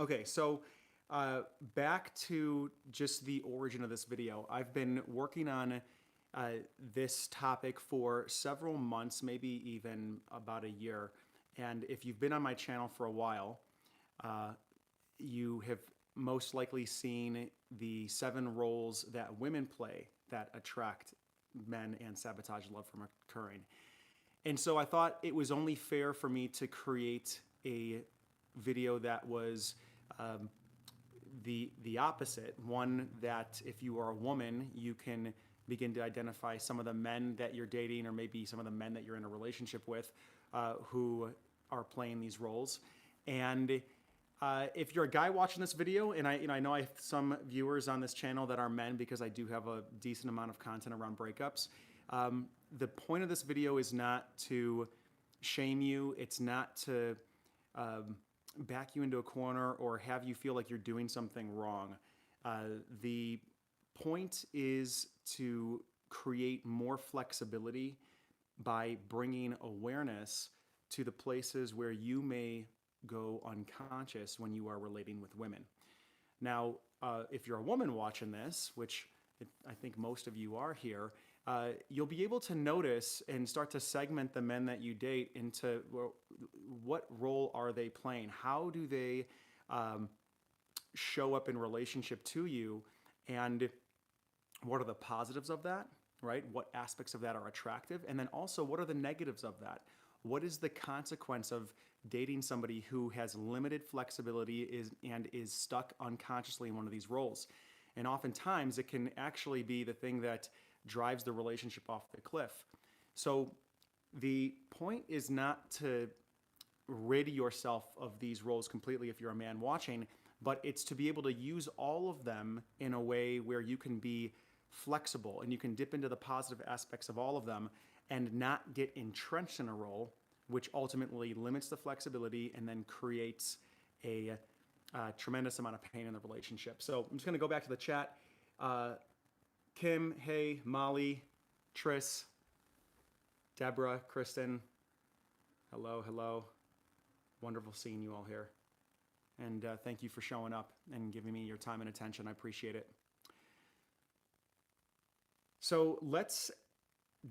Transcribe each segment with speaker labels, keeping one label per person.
Speaker 1: Okay, so back to just the origin of this video. I've been working on this topic for several months, maybe even about a year. And if you've been on my channel for a while, uh, you have most likely seen the 7 roles that women play that attract men and sabotage love from occurring. And so I thought it was only fair for me to create a video that was um, the opposite, one that if you are a woman, you can begin to identify some of the men that you're dating, or maybe some of the men that you're in a relationship with, who are playing these roles. And if you're a guy watching this video, and I know I have some viewers on this channel that are men because I do have a decent amount of content around breakups. The point of this video is not to shame you. It's not to back you into a corner or have you feel like you're doing something wrong. The point is to create more flexibility by bringing awareness to the places where you may go unconscious when you are relating with women. Now, if you're a woman watching this, which I think most of you are here, you'll be able to notice and start to segment the men that you date into, well, what role are they playing? How do they show up in relationship to you? And what are the positives of that, right? What aspects of that are attractive? And then also, what are the negatives of that? What is the consequence of dating somebody who has limited flexibility and is stuck unconsciously in one of these roles? And oftentimes, it can actually be the thing that drives the relationship off the cliff. So the point is not to rid yourself of these roles completely if you're a man watching, but it's to be able to use all of them in a way where you can be flexible and you can dip into the positive aspects of all of them and not get entrenched in a role, which ultimately limits the flexibility and then creates a tremendous amount of pain in the relationship. So I'm just going to go back to the chat. Kim, hey, Molly, Tris, Deborah, Kristen, hello, hello. Wonderful seeing you all here. And thank you for showing up and giving me your time and attention. I appreciate it. So let's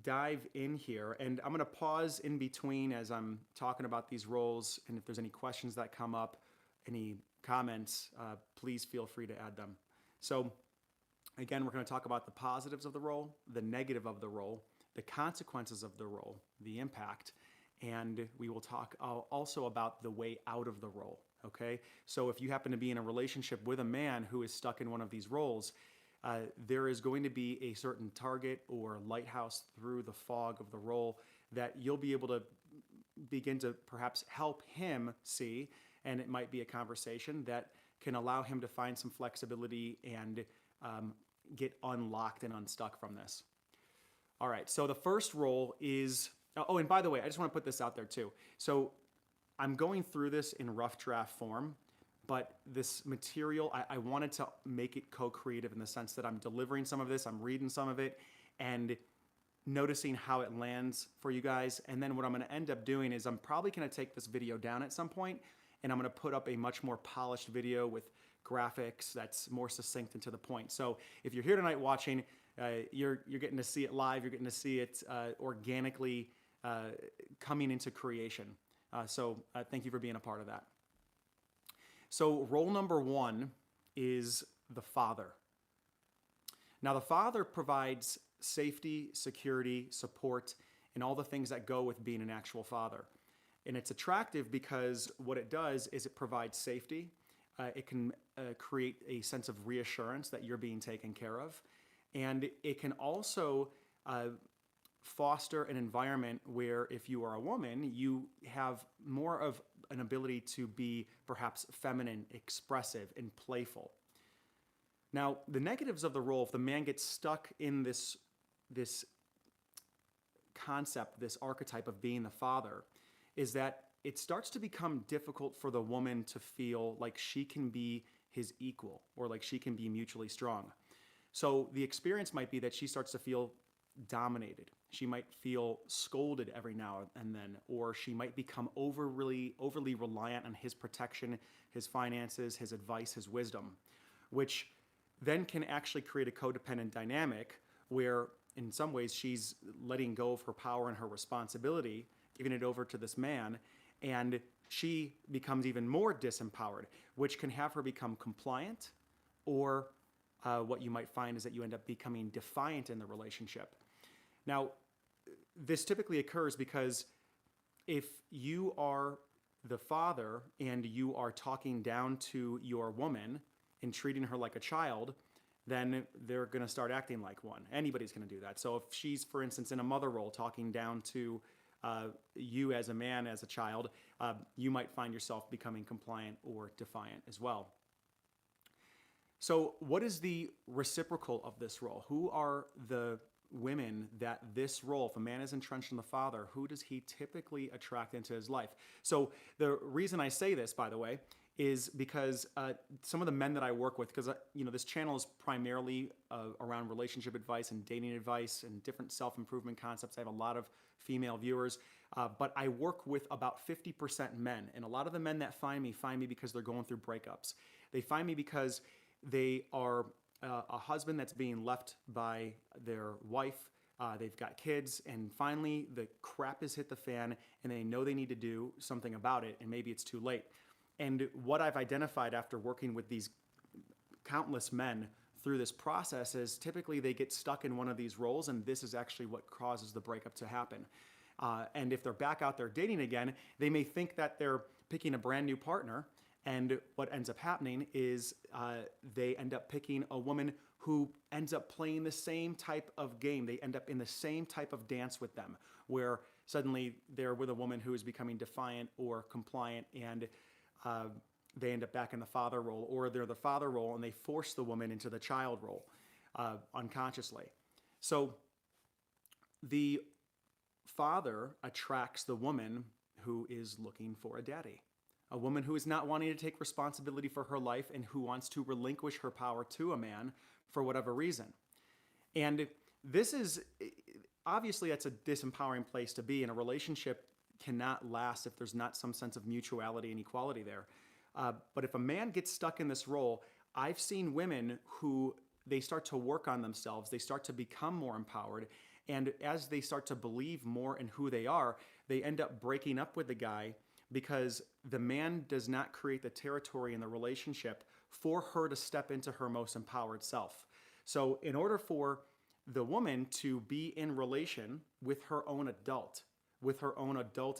Speaker 1: dive in here. And I'm going to pause in between as I'm talking about these roles. And if there's any questions that come up, any comments, please feel free to add them. So again, we're going to talk about the positives of the role, the negative of the role, the consequences of the role, the impact, and we will talk also about the way out of the role, okay? So if you happen to be in a relationship with a man who is stuck in one of these roles, there is going to be a certain target or lighthouse through the fog of the role that you'll be able to begin to perhaps help him see, and it might be a conversation that can allow him to find some flexibility and get unlocked and unstuck from this. All right, so the first role is, oh, and by the way, I just want to put this out there too. So I'm going through this in rough draft form, but this material, I wanted to make it co-creative in the sense that I'm delivering some of this, I'm reading some of it, and noticing how it lands for you guys. And then what I'm going to end up doing is I'm probably going to take this video down at some point, and I'm going to put up a much more polished video with graphics that's more succinct and to the point. So if you're here tonight watching, you're getting to see it live, you're getting to see it organically coming into creation. So thank you for being a part of that. So role number 1 is the father. Now the father provides safety, security, support, and all the things that go with being an actual father. And it's attractive because what it does is it provides safety. It can create a sense of reassurance that you're being taken care of. And it can also foster an environment where if you are a woman, you have more of an ability to be perhaps feminine, expressive, and playful. Now, the negatives of the role, if the man gets stuck in this concept, this archetype of being the father, is that it starts to become difficult for the woman to feel like she can be his equal or like she can be mutually strong. So the experience might be that she starts to feel dominated She might feel scolded every now and then, or she might become overly reliant on his protection, his finances, his advice, his wisdom, which then can actually create a codependent dynamic where in some ways she's letting go of her power and her responsibility, giving it over to this man, and she becomes even more disempowered, which can have her become compliant, or what you might find is that you end up becoming defiant in the relationship. Now, this typically occurs because if you are the father and you are talking down to your woman and treating her like a child, then they're going to start acting like one. Anybody's going to do that. So if she's, for instance, in a mother role talking down to you as a man, as a child, you might find yourself becoming compliant or defiant as well. So what is the reciprocal of this role? Who are the women that this role, if a man is entrenched in the father, who does he typically attract into his life? So the reason I say this, by the way, is because some of the men that I work with, because this channel is primarily around relationship advice and dating advice and different self-improvement concepts. I have a lot of female viewers, but I work with about 50% men. And a lot of the men that find me because they're going through breakups. They find me because they are a husband that's being left by their wife. They've got kids, and finally the crap has hit the fan, and they know they need to do something about it, and maybe it's too late. And what I've identified after working with these countless men through this process is typically they get stuck in one of these roles, and this is actually what causes the breakup to happen. And if they're back out there dating again, they may think that they're picking a brand new partner, and what ends up happening is they end up picking a woman who ends up playing the same type of game. They end up in the same type of dance with them, where suddenly they're with a woman who is becoming defiant or compliant, and they end up back in the father role, or they're the father role and they force the woman into the child role unconsciously. So the father attracts the woman who is looking for a daddy, a woman who is not wanting to take responsibility for her life and who wants to relinquish her power to a man for whatever reason. And this is, obviously that's a disempowering place to be, and a relationship cannot last if there's not some sense of mutuality and equality there. But if a man gets stuck in this role, I've seen women who they start to work on themselves, they start to become more empowered, and as they start to believe more in who they are, they end up breaking up with the guy because the man does not create the territory in the relationship for her to step into her most empowered self. So in order for the woman to be in relation with her own adult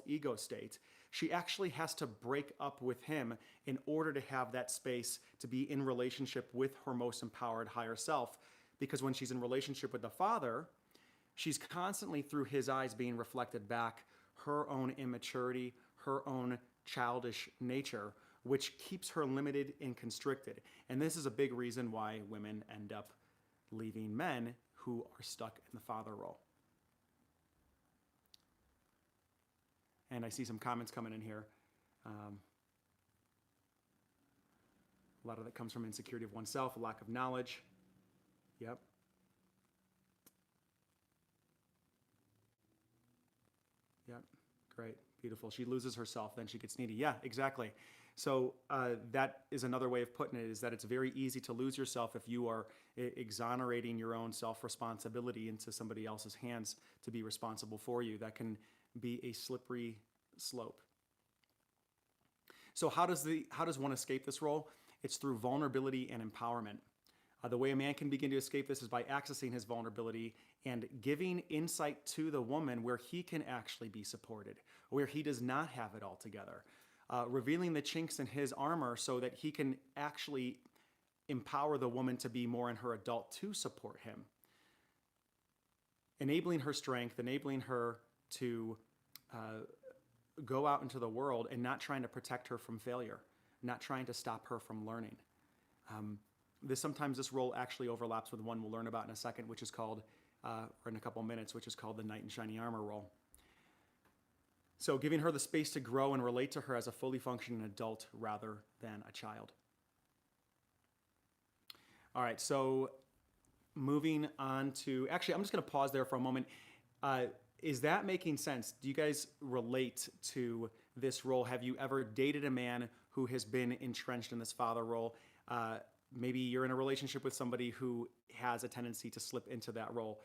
Speaker 1: ego state, she actually has to break up with him in order to have that space to be in relationship with her most empowered higher self. Because when she's in relationship with the father, she's constantly through his eyes being reflected back her own immaturity, her own childish nature, which keeps her limited and constricted. And this is a big reason why women end up leaving men who are stuck in the father role. And I see some comments coming in here. A lot of that comes from insecurity of oneself, a lack of knowledge. Yep. Yep. Great. Beautiful. She loses herself, then she gets needy. Yeah, exactly. So that is another way of putting it, is that it's very easy to lose yourself if you are exonerating your own self-responsibility into somebody else's hands to be responsible for you. That can be a slippery slope. So how does one escape this role? It's through vulnerability and empowerment. The way a man can begin to escape this is by accessing his vulnerability and giving insight to the woman where he can actually be supported, where he does not have it all together. Revealing the chinks in his armor so that he can actually empower the woman to be more in her adult to support him. Enabling her strength, enabling her to go out into the world and not trying to protect her from failure, not trying to stop her from learning. Sometimes this role actually overlaps with one we'll learn about in a second, which is called, or in a couple minutes, which is called the knight in shiny armor role. So giving her the space to grow and relate to her as a fully functioning adult rather than a child. All right, so moving on to, actually, I'm just going to pause there for a moment. Uh, is that making sense? Do you guys relate to this role? Have you ever dated a man who has been entrenched in this father role? Uh, Maybe you're in a relationship with somebody who has a tendency to slip into that role.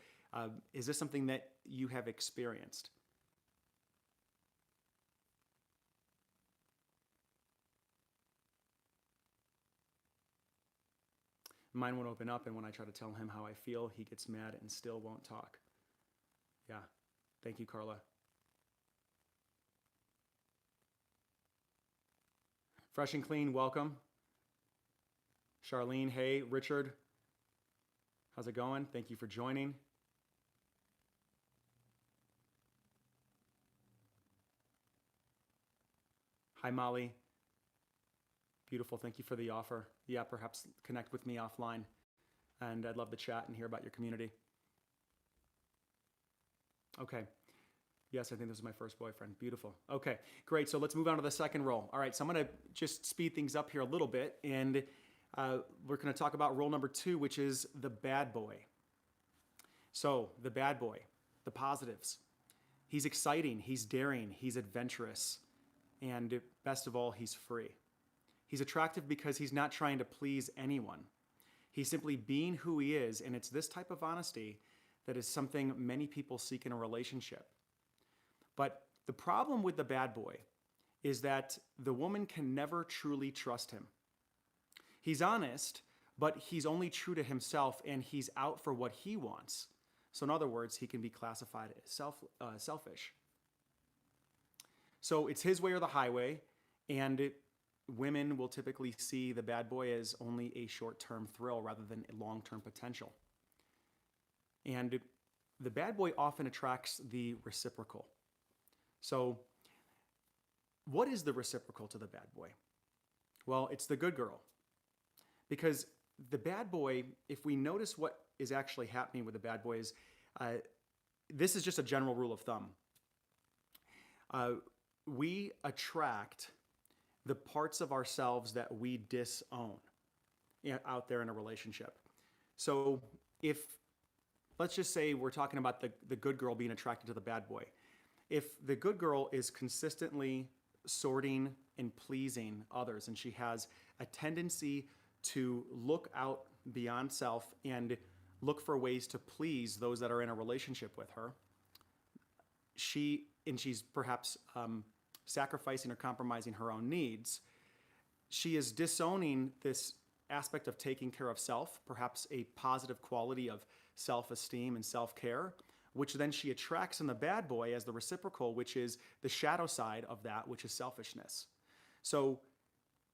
Speaker 1: Is this something that you have experienced? Mine won't open up, and when I try to tell him how I feel, he gets mad and still won't talk. Yeah. Thank you, Carla. Fresh and clean, welcome. Charlene, hey. Richard, how's it going? Thank you for joining. Hi, Molly. Beautiful. Thank you for the offer. Yeah, perhaps connect with me offline. And I'd love to chat and hear about your community. Okay. Yes, I think this is my first boyfriend. Beautiful. Okay, great. So let's move on to the second role. All right, so I'm going to just speed things up here a little bit. And we're going to talk about role number 2, which is the bad boy. So, the bad boy, the positives. He's exciting, he's daring, he's adventurous, and best of all, he's free. He's attractive because he's not trying to please anyone. He's simply being who he is, and it's this type of honesty that is something many people seek in a relationship. But the problem with the bad boy is that the woman can never truly trust him. He's honest, but he's only true to himself, and he's out for what he wants. So in other words, he can be classified as selfish. So it's his way or the highway, and women will typically see the bad boy as only a short-term thrill rather than a long-term potential. And the bad boy often attracts the reciprocal. So what is the reciprocal to the bad boy? Well, it's the good girl. Because the bad boy, if we notice what is actually happening with the bad boy is, this is just a general rule of thumb. We attract the parts of ourselves that we disown out there in a relationship. So if, let's just say we're talking about the good girl being attracted to the bad boy. If the good girl is consistently sorting and pleasing others, and she has a tendency to look out beyond self and look for ways to please those that are in a relationship with her, she's perhaps sacrificing or compromising her own needs. She is disowning this aspect of taking care of self, perhaps a positive quality of self-esteem and self-care, which then she attracts in the bad boy as the reciprocal, which is the shadow side of that, which is selfishness. So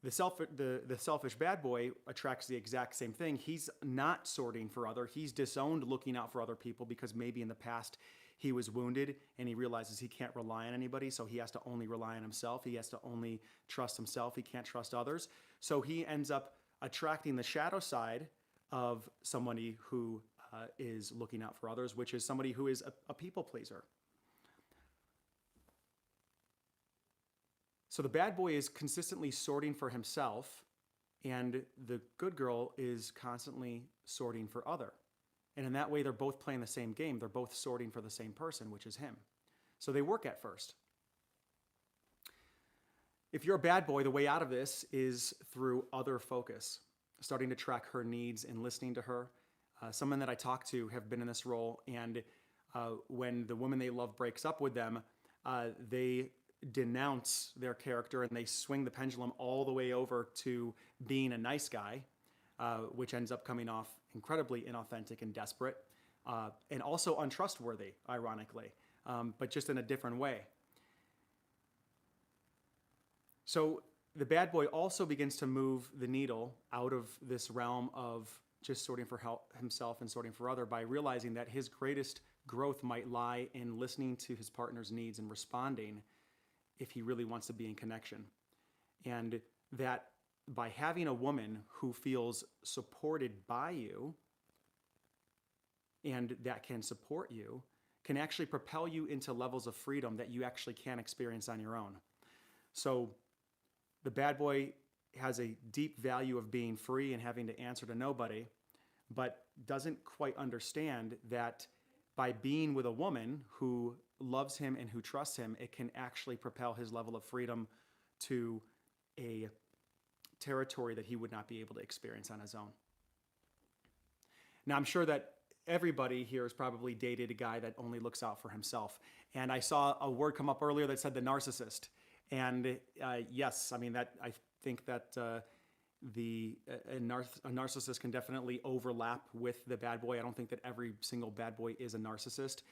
Speaker 1: the selfish bad boy attracts the exact same thing. He's not sorting for other. He's disowned looking out for other people because maybe in the past he was wounded and he realizes he can't rely on anybody, so he has to only rely on himself. He has to only trust himself. He can't trust others. So he ends up attracting the shadow side of somebody who is looking out for others, which is somebody who is a people pleaser. So the bad boy is consistently sorting for himself, and the good girl is constantly sorting for other. And in that way, they're both playing the same game. They're both sorting for the same person, which is him. So they work at first. If you're a bad boy, the way out of this is through other focus, starting to track her needs and listening to her. Some men that I talk to have been in this role, and when the woman they love breaks up with them, they denounce their character and they swing the pendulum all the way over to being a nice guy, which ends up coming off incredibly inauthentic and desperate, and also untrustworthy, ironically, but just in a different way. So the bad boy also begins to move the needle out of this realm of just sorting for himself and sorting for other by realizing that his greatest growth might lie in listening to his partner's needs and responding if he really wants to be in connection. And that by having a woman who feels supported by you and that can support you can actually propel you into levels of freedom that you actually can't experience on your own. So the bad boy has a deep value of being free and having to answer to nobody, but doesn't quite understand that by being with a woman who loves him and who trusts him, it can actually propel his level of freedom to a territory that he would not be able to experience on his own. Now, I'm sure that everybody here has probably dated a guy that only looks out for himself. And I saw a word come up earlier that said the narcissist. And yes, I mean, that I think that a narcissist can definitely overlap with the bad boy. I don't think that every single bad boy is a narcissist.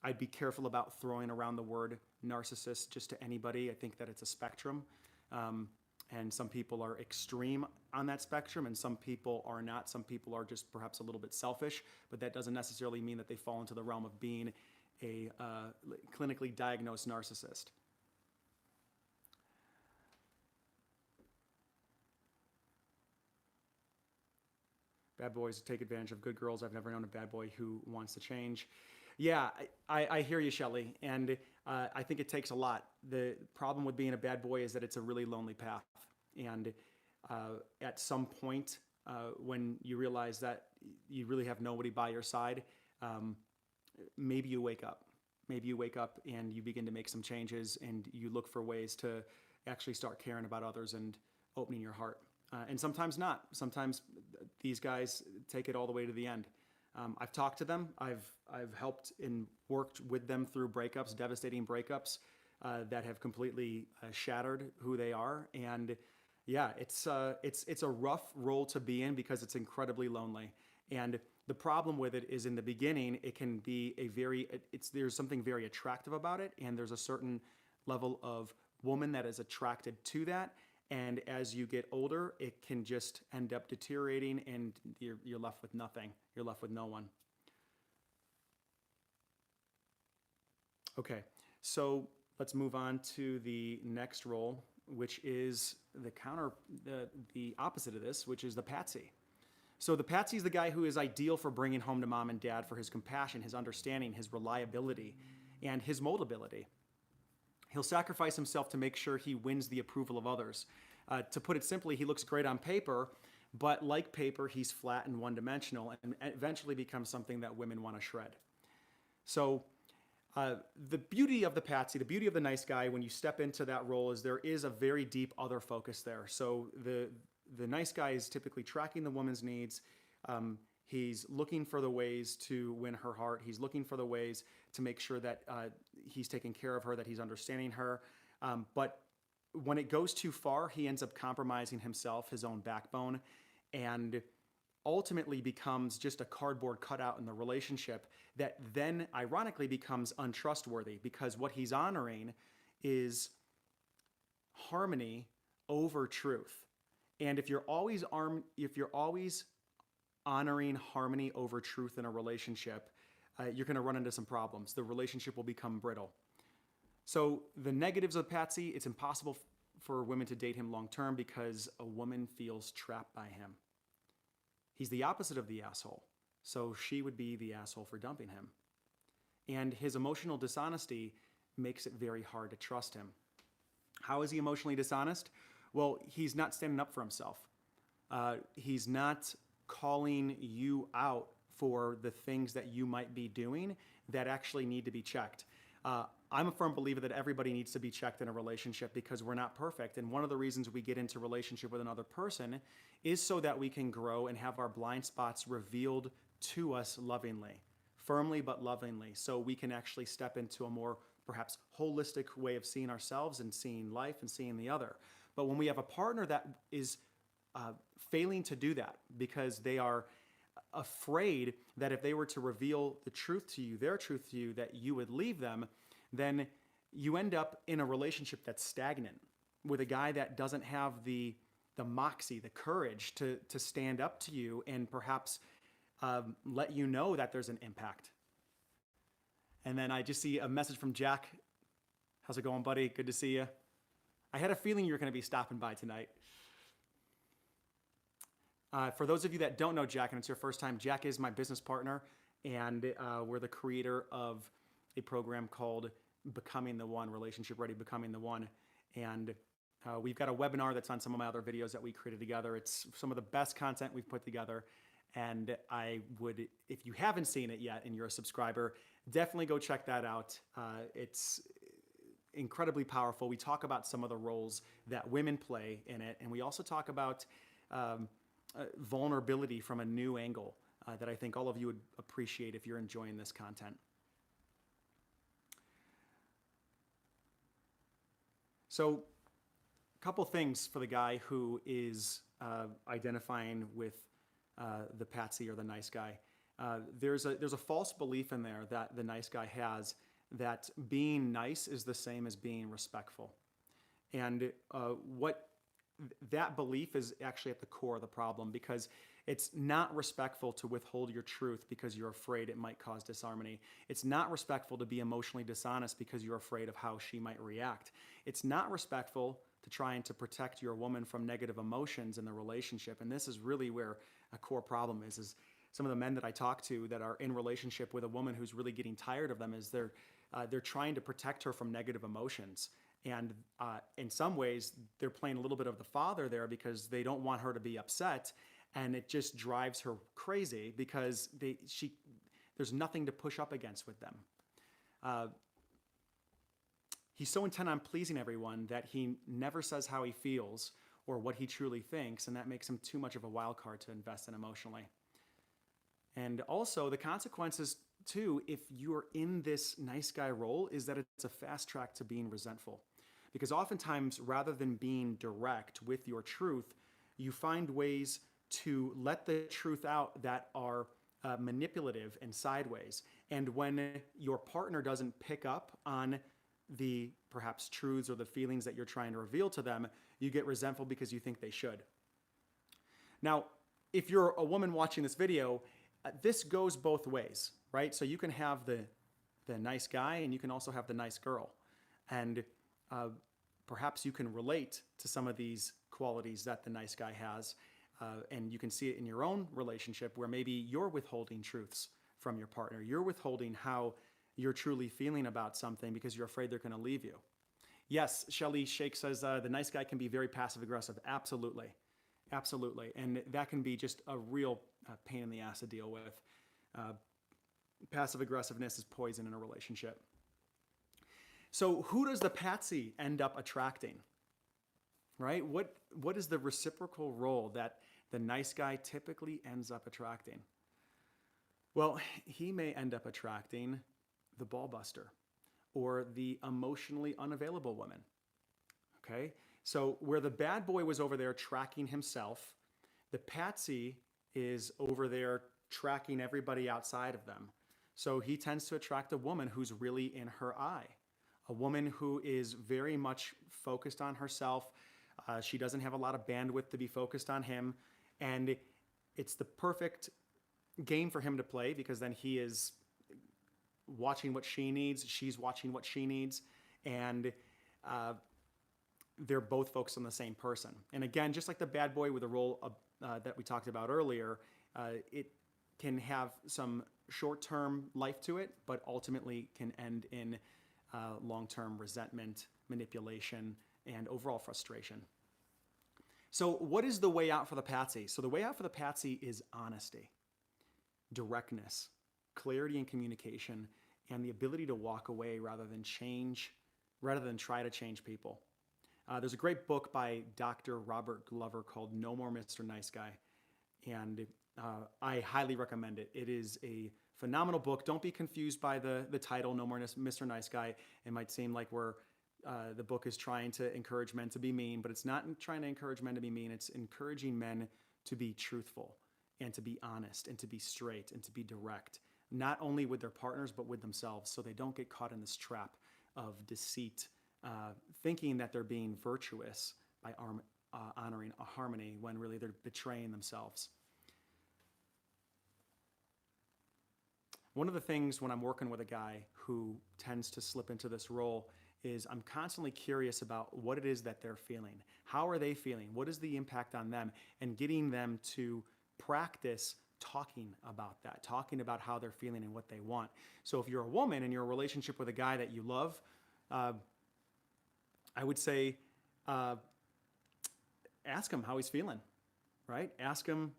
Speaker 1: I'd be careful about throwing around the word narcissist just to anybody. I think that it's a spectrum. And some people are extreme on that spectrum, and some people are not. Some people are just perhaps a little bit selfish, but that doesn't necessarily mean that they fall into the realm of being a clinically diagnosed narcissist. Bad boys take advantage of good girls. I've never known a bad boy who wants to change. Yeah, I hear you, Shelley, and I think it takes a lot. The problem with being a bad boy is that it's a really lonely path. And at some point, when you realize that you really have nobody by your side, maybe you wake up. Maybe you wake up and you begin to make some changes, and you look for ways to actually start caring about others and opening your heart. And sometimes not. Sometimes these guys take it all the way to the end. I've talked to them. I've helped and worked with them through breakups, devastating breakups that have completely shattered who they are. And yeah, it's a rough role to be in because it's incredibly lonely. And the problem with it is in the beginning, it can be there's something very attractive about it, and there's a certain level of woman that is attracted to that. And as you get older, it can just end up deteriorating, and you're left with nothing. You're left with no one. Okay, so let's move on to the next role, which is the opposite of this, which is the patsy. So the patsy is the guy who is ideal for bringing home to mom and dad for his compassion, his understanding, his reliability, and his moldability. He'll sacrifice himself to make sure he wins the approval of others. To put it simply, he looks great on paper, but like paper, he's flat and one-dimensional and eventually becomes something that women want to shred. So the beauty of the patsy, the beauty of the nice guy when you step into that role is there is a very deep other focus there. So the nice guy is typically tracking the woman's needs. He's looking for the ways to win her heart. He's looking for the ways to make sure that he's taking care of her, that he's understanding her. But when it goes too far, he ends up compromising himself, his own backbone, and ultimately becomes just a cardboard cutout in the relationship that then ironically becomes untrustworthy because what he's honoring is harmony over truth. And if you're always honoring harmony over truth in a relationship, you're going to run into some problems. The relationship will become brittle. So the negatives of Patsy, it's impossible for women to date him long term because a woman feels trapped by him. He's the opposite of the asshole. So she would be the asshole for dumping him. And his emotional dishonesty makes it very hard to trust him. How is he emotionally dishonest? Well, he's not standing up for himself. He's not calling you out for the things that you might be doing that actually need to be checked. I'm a firm believer that everybody needs to be checked in a relationship because we're not perfect. And one of the reasons we get into relationship with another person is so that we can grow and have our blind spots revealed to us lovingly, firmly but lovingly, so we can actually step into a more perhaps holistic way of seeing ourselves and seeing life and seeing the other. But when we have a partner that is failing to do that because they are afraid that if they were to reveal the truth to you, their truth to you, that you would leave them, then you end up in a relationship that's stagnant with a guy that doesn't have the moxie, the courage to stand up to you and perhaps let you know that there's an impact. And then I just see a message from Jack. How's it going, buddy? Good to see you. I had a feeling you were going to be stopping by tonight. For those of you that don't know Jack and it's your first time, Jack is my business partner, and we're the creator of a program called Becoming the One, Relationship Ready, Becoming the One. And we've got a webinar that's on some of my other videos that we created together. It's some of the best content we've put together. And I would, if you haven't seen it yet and you're a subscriber, definitely go check that out. It's incredibly powerful. We talk about some of the roles that women play in it, and we also talk about vulnerability from a new angle that I think all of you would appreciate if you're enjoying this content. So, a couple things for the guy who is identifying with the patsy or the nice guy. There's a false belief in there that the nice guy has that being nice is the same as being respectful. And what that belief is actually at the core of the problem, because it's not respectful to withhold your truth because you're afraid it might cause disharmony. It's not respectful to be emotionally dishonest because you're afraid of how she might react. It's not respectful to try and to protect your woman from negative emotions in the relationship. And this is really where a core problem is some of the men that I talk to that are in relationship with a woman who's really getting tired of them is they're trying to protect her from negative emotions. And in some ways, they're playing a little bit of the father there because they don't want her to be upset. And it just drives her crazy because there's nothing to push up against with them. He's so intent on pleasing everyone that he never says how he feels or what he truly thinks, and that makes him too much of a wild card to invest in emotionally. And also, the consequences, too, if you're in this nice guy role, is that it's a fast track to being resentful. Because oftentimes, rather than being direct with your truth, you find ways to let the truth out that are manipulative and sideways. And when your partner doesn't pick up on the perhaps truths or the feelings that you're trying to reveal to them, you get resentful because you think they should. Now, if you're a woman watching this video, this goes both ways, right? So you can have the nice guy and you can also have the nice girl. And perhaps you can relate to some of these qualities that the nice guy has. And you can see it in your own relationship where maybe you're withholding truths from your partner. You're withholding how you're truly feeling about something because you're afraid they're going to leave you. Yes, Shelly Shake says the nice guy can be very passive aggressive. Absolutely. Absolutely. And that can be just a real pain in the ass to deal with. Passive aggressiveness is poison in a relationship. So who does the patsy end up attracting? Right? What is the reciprocal role that the nice guy typically ends up attracting? Well, he may end up attracting the ball buster or the emotionally unavailable woman. Okay? So where the bad boy was over there tracking himself, the patsy is over there tracking everybody outside of them. So he tends to attract a woman who's really in her eye, a woman who is very much focused on herself. She doesn't have a lot of bandwidth to be focused on him. And it's the perfect game for him to play because then he is watching what she needs, she's watching what she needs, and they're both focused on the same person. And again, just like the bad boy with the role of, that we talked about earlier, it can have some short-term life to it, but ultimately can end in long-term resentment, manipulation, and overall frustration. So what is the way out for the patsy? So the way out for the patsy is honesty, directness, clarity in communication, and the ability to walk away rather than try to change people. There's a great book by Dr. Robert Glover called No More Mr. Nice Guy, and I highly recommend it. It is a phenomenal book. Don't be confused by the title, No More Mr. Nice Guy. It might seem like the book is trying to encourage men to be mean, but it's not trying to encourage men to be mean. It's encouraging men to be truthful and to be honest and to be straight and to be direct, not only with their partners, but with themselves, so they don't get caught in this trap of deceit, thinking that they're being virtuous by honoring a harmony when really they're betraying themselves. One of the things when I'm working with a guy who tends to slip into this role is I'm constantly curious about what it is that they're feeling. How are they feeling? What is the impact on them? And getting them to practice talking about that, talking about how they're feeling and what they want. So if you're a woman and you're in a relationship with a guy that you love, I would say ask him how he's feeling, right? Ask him,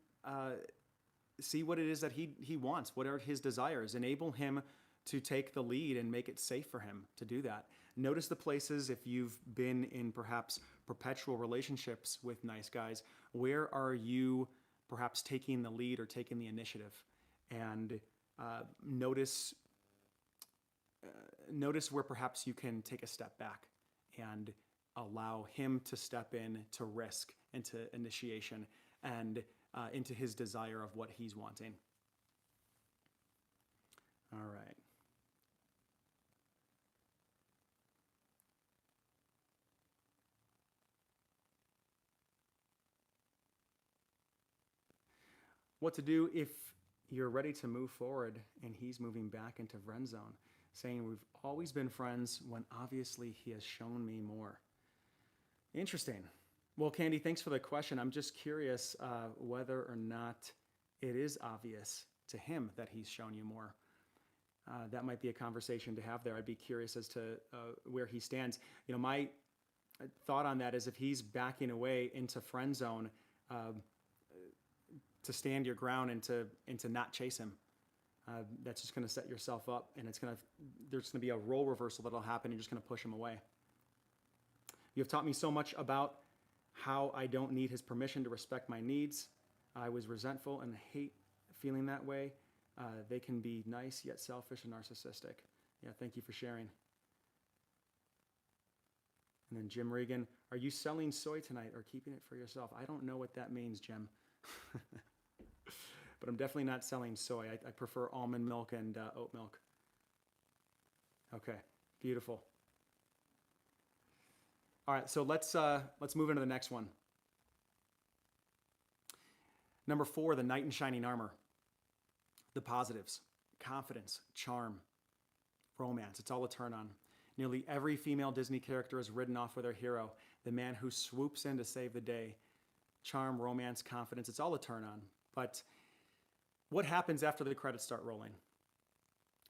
Speaker 1: see what it is that he wants. What are his desires? Enable him to take the lead and make it safe for him to do that. Notice the places, if you've been in perhaps perpetual relationships with nice guys, where are you perhaps taking the lead or taking the initiative? And notice where perhaps you can take a step back and allow him to step in to risk, into initiation, and into his desire of what he's wanting. All right. What to do if you're ready to move forward and he's moving back into friend zone, saying we've always been friends when obviously he has shown me more. Interesting. Well, Candy, thanks for the question. I'm just curious whether or not it is obvious to him that he's shown you more. That might be a conversation to have there. I'd be curious as to where he stands. You know, my thought on that is if he's backing away into friend zone, to stand your ground and to not chase him. That's just going to set yourself up, and there's going to be a role reversal that'll happen. You're just going to push him away. You have taught me so much about how I don't need his permission to respect my needs. I was resentful and hate feeling that way. They can be nice yet selfish and narcissistic. Yeah, thank you for sharing. And then Jim Regan, are you selling soy tonight or keeping it for yourself? I don't know what that means, Jim. But I'm definitely not selling soy. I prefer almond milk and oat milk. Okay, beautiful. All right, so let's move into the next one. Number 4, the knight in shining armor. The positives: confidence, charm, romance. It's all a turn on. Nearly every female Disney character is ridden off with their hero, the man who swoops in to save the day. Charm, romance, confidence, it's all a turn on. But what happens after the credits start rolling?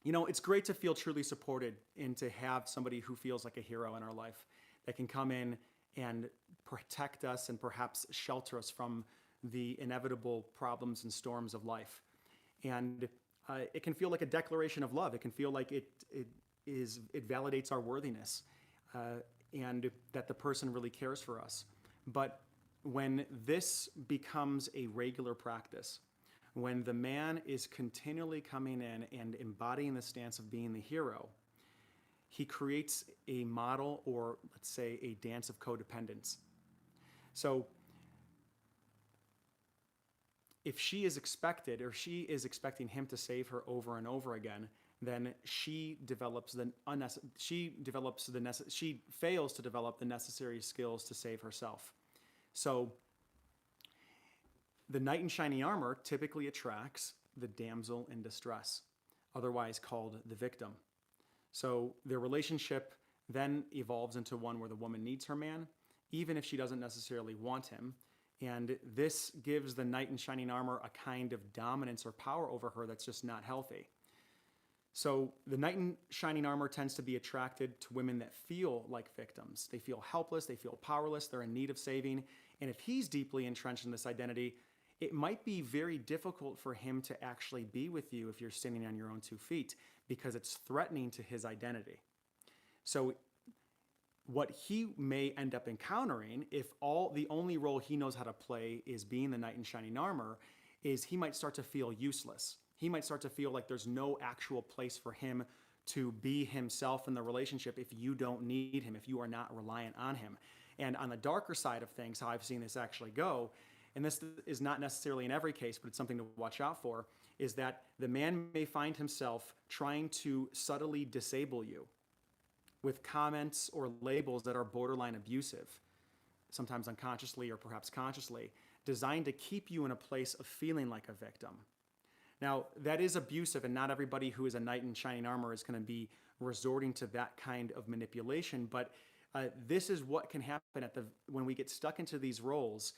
Speaker 1: You know, it's great to feel truly supported and to have somebody who feels like a hero in our life that can come in and protect us and perhaps shelter us from the inevitable problems and storms of life. And it can feel like a declaration of love. It can feel like it validates our worthiness and that the person really cares for us. But when this becomes a regular practice, when the man is continually coming in and embodying the stance of being the hero, he creates a model, or let's say a dance of codependence. So if she is expected, or she is expecting him to save her over and over again, then she fails to develop the necessary skills to save herself. So the knight in shining armor typically attracts the damsel in distress, otherwise called the victim. So their relationship then evolves into one where the woman needs her man, even if she doesn't necessarily want him. And this gives the knight in shining armor a kind of dominance or power over her that's just not healthy. So the knight in shining armor tends to be attracted to women that feel like victims. They feel helpless, they feel powerless, they're in need of saving. And if he's deeply entrenched in this identity, it might be very difficult for him to actually be with you if you're standing on your own 2 feet, because it's threatening to his identity. So what he may end up encountering, if the only role he knows how to play is being the knight in shining armor, is he might start to feel useless. He might start to feel like there's no actual place for him to be himself in the relationship if you don't need him, if you are not reliant on him. And on the darker side of things, how I've seen this actually go, and this is not necessarily in every case, but it's something to watch out for, is that the man may find himself trying to subtly disable you with comments or labels that are borderline abusive, sometimes unconsciously or perhaps consciously, designed to keep you in a place of feeling like a victim. Now, that is abusive, and not everybody who is a knight in shining armor is going to be resorting to that kind of manipulation, but this is what can happen when we get stuck into these roles.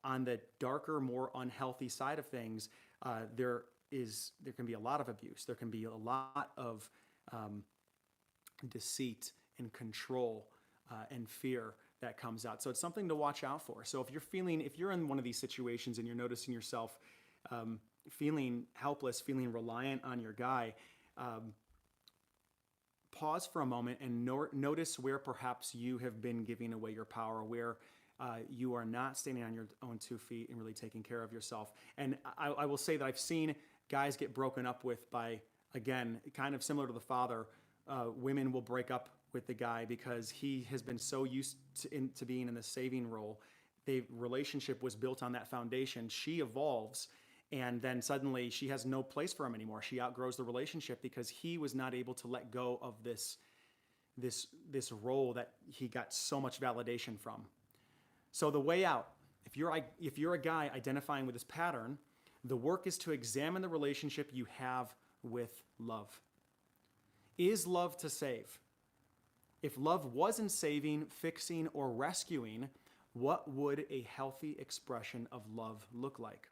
Speaker 1: On the darker, more unhealthy side of things, there can be a lot of abuse. There can be a lot of deceit and control and fear that comes out. So it's something to watch out for. So if you're in one of these situations and you're noticing yourself feeling helpless, feeling reliant on your guy, pause for a moment and notice where perhaps you have been giving away your power, where you are not standing on your own 2 feet and really taking care of yourself. And I will say that I've seen guys get broken up with by, again, kind of similar to the father. Women will break up with the guy because he has been so used to being in the saving role. The relationship was built on that foundation. She evolves, and then suddenly she has no place for him anymore. She outgrows the relationship because he was not able to let go of this role that he got so much validation from. So the way out, if you're a guy identifying with this pattern, the work is to examine the relationship you have with love. Is love to save? If love wasn't saving, fixing, or rescuing, what would a healthy expression of love look like?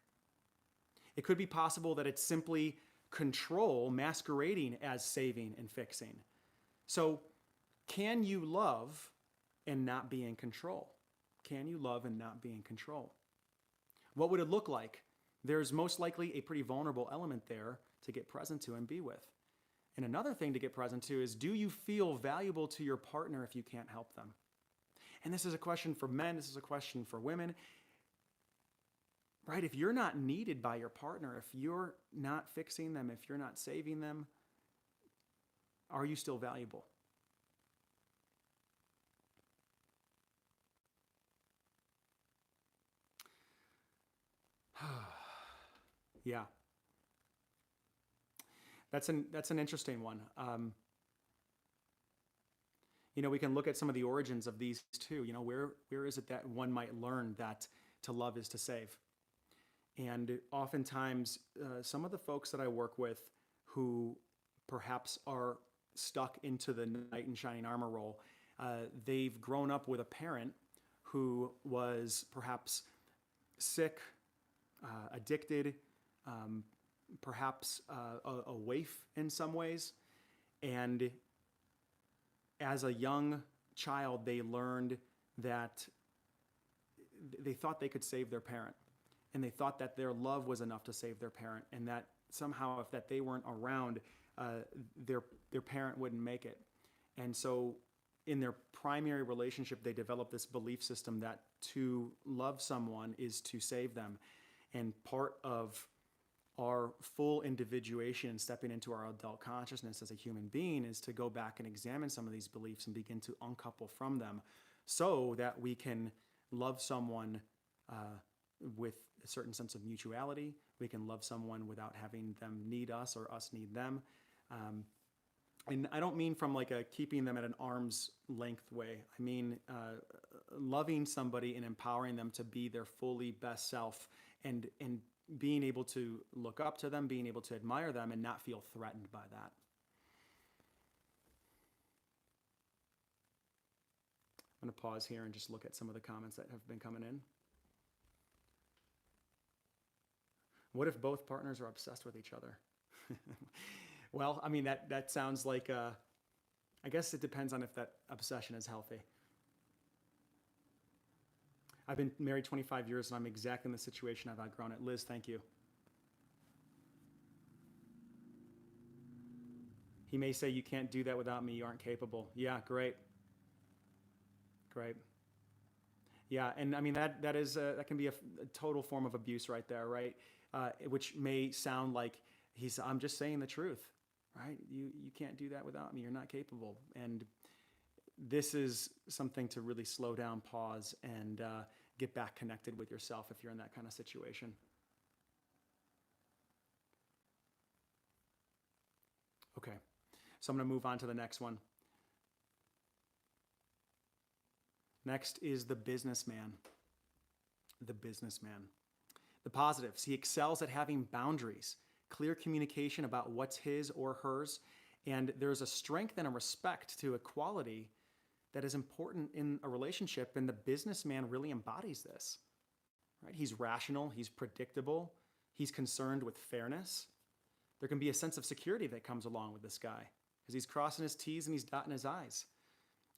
Speaker 1: It could be possible that it's simply control masquerading as saving and fixing. So, can you love and not be in control? Can you love and not be in control? What would it look like? There's most likely a pretty vulnerable element there to get present to and be with. And another thing to get present to is, do you feel valuable to your partner if you can't help them? And this is a question for men, this is a question for women. Right? If you're not needed by your partner, if you're not fixing them, if you're not saving them, are you still valuable? Yeah. That's an interesting one. We can look at some of the origins of these two. Where is it that one might learn that to love is to save? And oftentimes, some of the folks that I work with who perhaps are stuck into the knight in shining armor role, they've grown up with a parent who was perhaps sick, addicted, perhaps a waif in some ways. And as a young child, they learned that they thought they could save their parent. And they thought that their love was enough to save their parent, and that somehow if that they weren't around, their parent wouldn't make it. And so in their primary relationship, they developed this belief system that to love someone is to save them. And part of our full individuation and stepping into our adult consciousness as a human being is to go back and examine some of these beliefs and begin to uncouple from them so that we can love someone with a certain sense of mutuality. We can love someone without having them need us or us need them. And I don't mean from like a keeping them at an arm's length way. I mean loving somebody and empowering them to be their fully best self, and being able to look up to them, being able to admire them and not feel threatened by that. I'm going to pause here and just look at some of the comments that have been coming in. What if both partners are obsessed with each other? Well, I mean, that sounds like, I guess it depends on if that obsession is healthy. I've been married 25 years and I'm exactly in the situation. I've outgrown it. Liz, thank you. He may say, you can't do that without me. You aren't capable. Yeah, great. Great. Yeah, and I mean, that can be a total form of abuse right there, right? Which may sound like I'm just saying the truth, right? You can't do that without me. You're not capable. And this is something to really slow down, pause, and get back connected with yourself if you're in that kind of situation. Okay, so I'm going to move on to the next one. Next is the businessman. The businessman. The positives. He excels at having boundaries, clear communication about what's his or hers, and there's a strength and a respect to equality that is important in a relationship, and the businessman really embodies this. Right? He's rational, he's predictable, he's concerned with fairness. There can be a sense of security that comes along with this guy because he's crossing his T's and he's dotting his I's.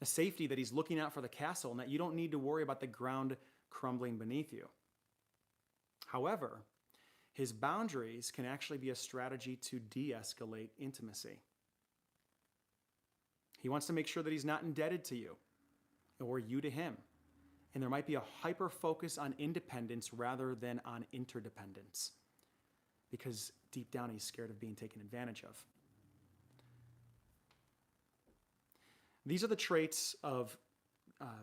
Speaker 1: A safety that he's looking out for the castle and that you don't need to worry about the ground crumbling beneath you. However, His boundaries can actually be a strategy to de-escalate intimacy. He wants to make sure that he's not indebted to you or you to him. And there might be a hyper focus on independence rather than on interdependence, because deep down he's scared of being taken advantage of. These are the traits of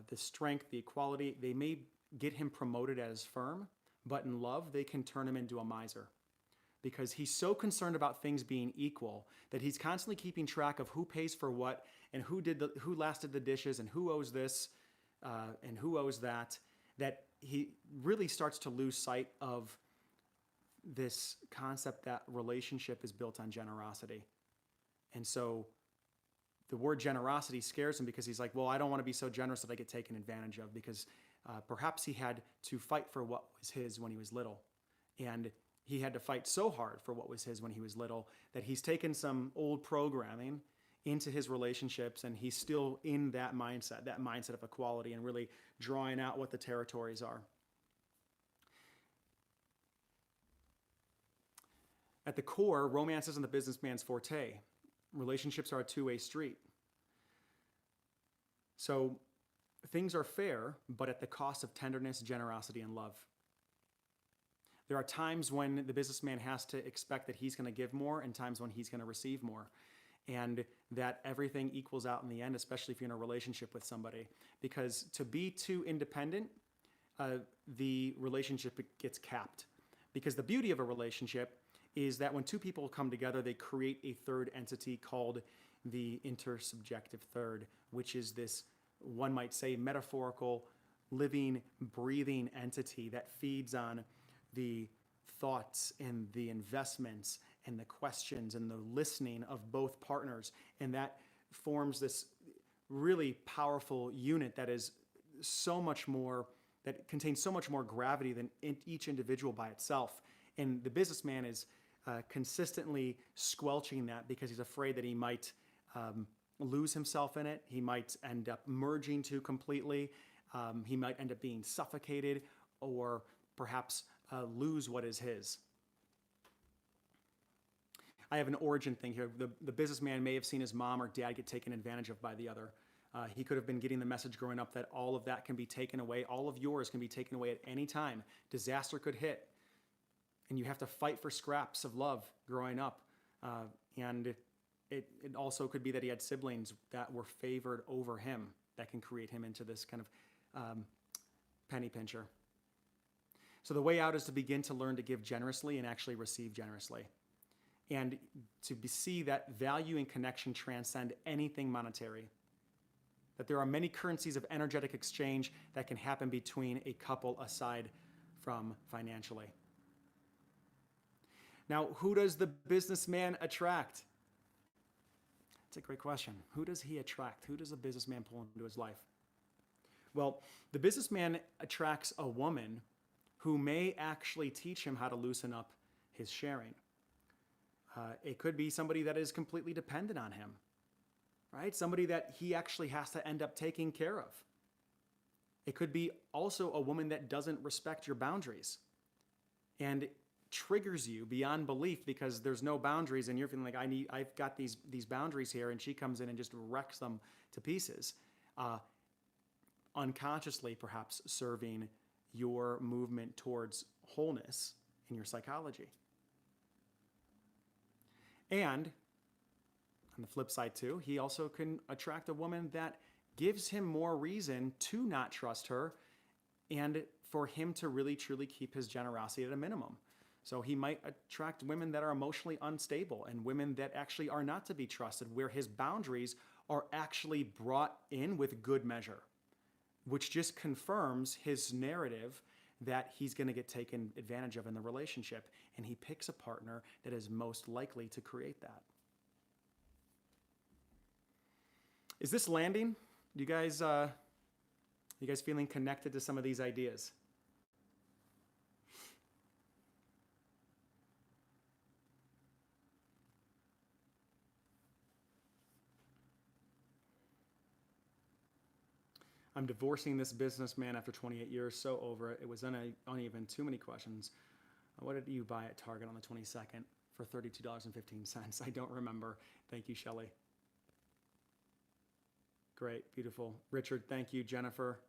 Speaker 1: the strength, the equality. They may get him promoted at his firm, but in love, they can turn him into a miser, because he's so concerned about things being equal that he's constantly keeping track of who pays for what and who lasted the dishes and who owes this and who owes that, that he really starts to lose sight of this concept that relationship is built on generosity. And so the word generosity scares him, because he's like, well, I don't want to be so generous that I get taken advantage of, because perhaps he had to fight for what was his when he was little. And he had to fight so hard for what was his when he was little that he's taken some old programming into his relationships, and he's still in that mindset of equality, and really drawing out what the territories are. At the core, romance isn't the businessman's forte. Relationships are a two-way street. So things are fair, but at the cost of tenderness, generosity, and love. There are times when the businessman has to expect that he's going to give more, and times when he's going to receive more. And that everything equals out in the end, especially if you're in a relationship with somebody. Because to be too independent, the relationship gets capped. Because the beauty of a relationship is that when two people come together, they create a third entity called the intersubjective third, which is this, one might say, metaphorical, living, breathing entity that feeds on the thoughts and the investments and the questions and the listening of both partners. And that forms this really powerful unit that is so much more, that contains so much more gravity than each individual by itself. And the businessman is consistently squelching that, because he's afraid that he might lose himself in it. He might end up merging too completely. He might end up being suffocated, or perhaps lose what is his. I have an origin thing here. The businessman may have seen his mom or dad get taken advantage of by the other. He could have been getting the message growing up that all of that can be taken away. All of yours can be taken away at any time. Disaster could hit. And you have to fight for scraps of love growing up. And it also could be that he had siblings that were favored over him, that can create him into this kind of penny pincher. So the way out is to begin to learn to give generously and actually receive generously. And to see that value and connection transcend anything monetary. That there are many currencies of energetic exchange that can happen between a couple aside from financially. Now, who does the businessman attract? That's a great question. Who does he attract? Who does a businessman pull into his life? Well, the businessman attracts a woman who may actually teach him how to loosen up his sharing. It could be somebody that is completely dependent on him, right? Somebody that he actually has to end up taking care of. It could be also a woman that doesn't respect your boundaries and triggers you beyond belief, because there's no boundaries and you're feeling like I've got these boundaries here, and she comes in and just wrecks them to pieces, unconsciously perhaps serving your movement towards wholeness in your psychology. And on the flip side too, he also can attract a woman that gives him more reason to not trust her, and for him to really truly keep his generosity at a minimum. So he might attract women that are emotionally unstable, and women that actually are not to be trusted, where his boundaries are actually brought in with good measure, which just confirms his narrative that he's going to get taken advantage of in the relationship. And he picks a partner that is most likely to create that. Is this landing? You guys feeling connected to some of these ideas? I'm divorcing this businessman after 28 years, so over it. It was uneven, too many questions. What did you buy at Target on the 22nd for $32.15? I don't remember. Thank you, Shelley. Great, beautiful. Richard, thank you. Jennifer,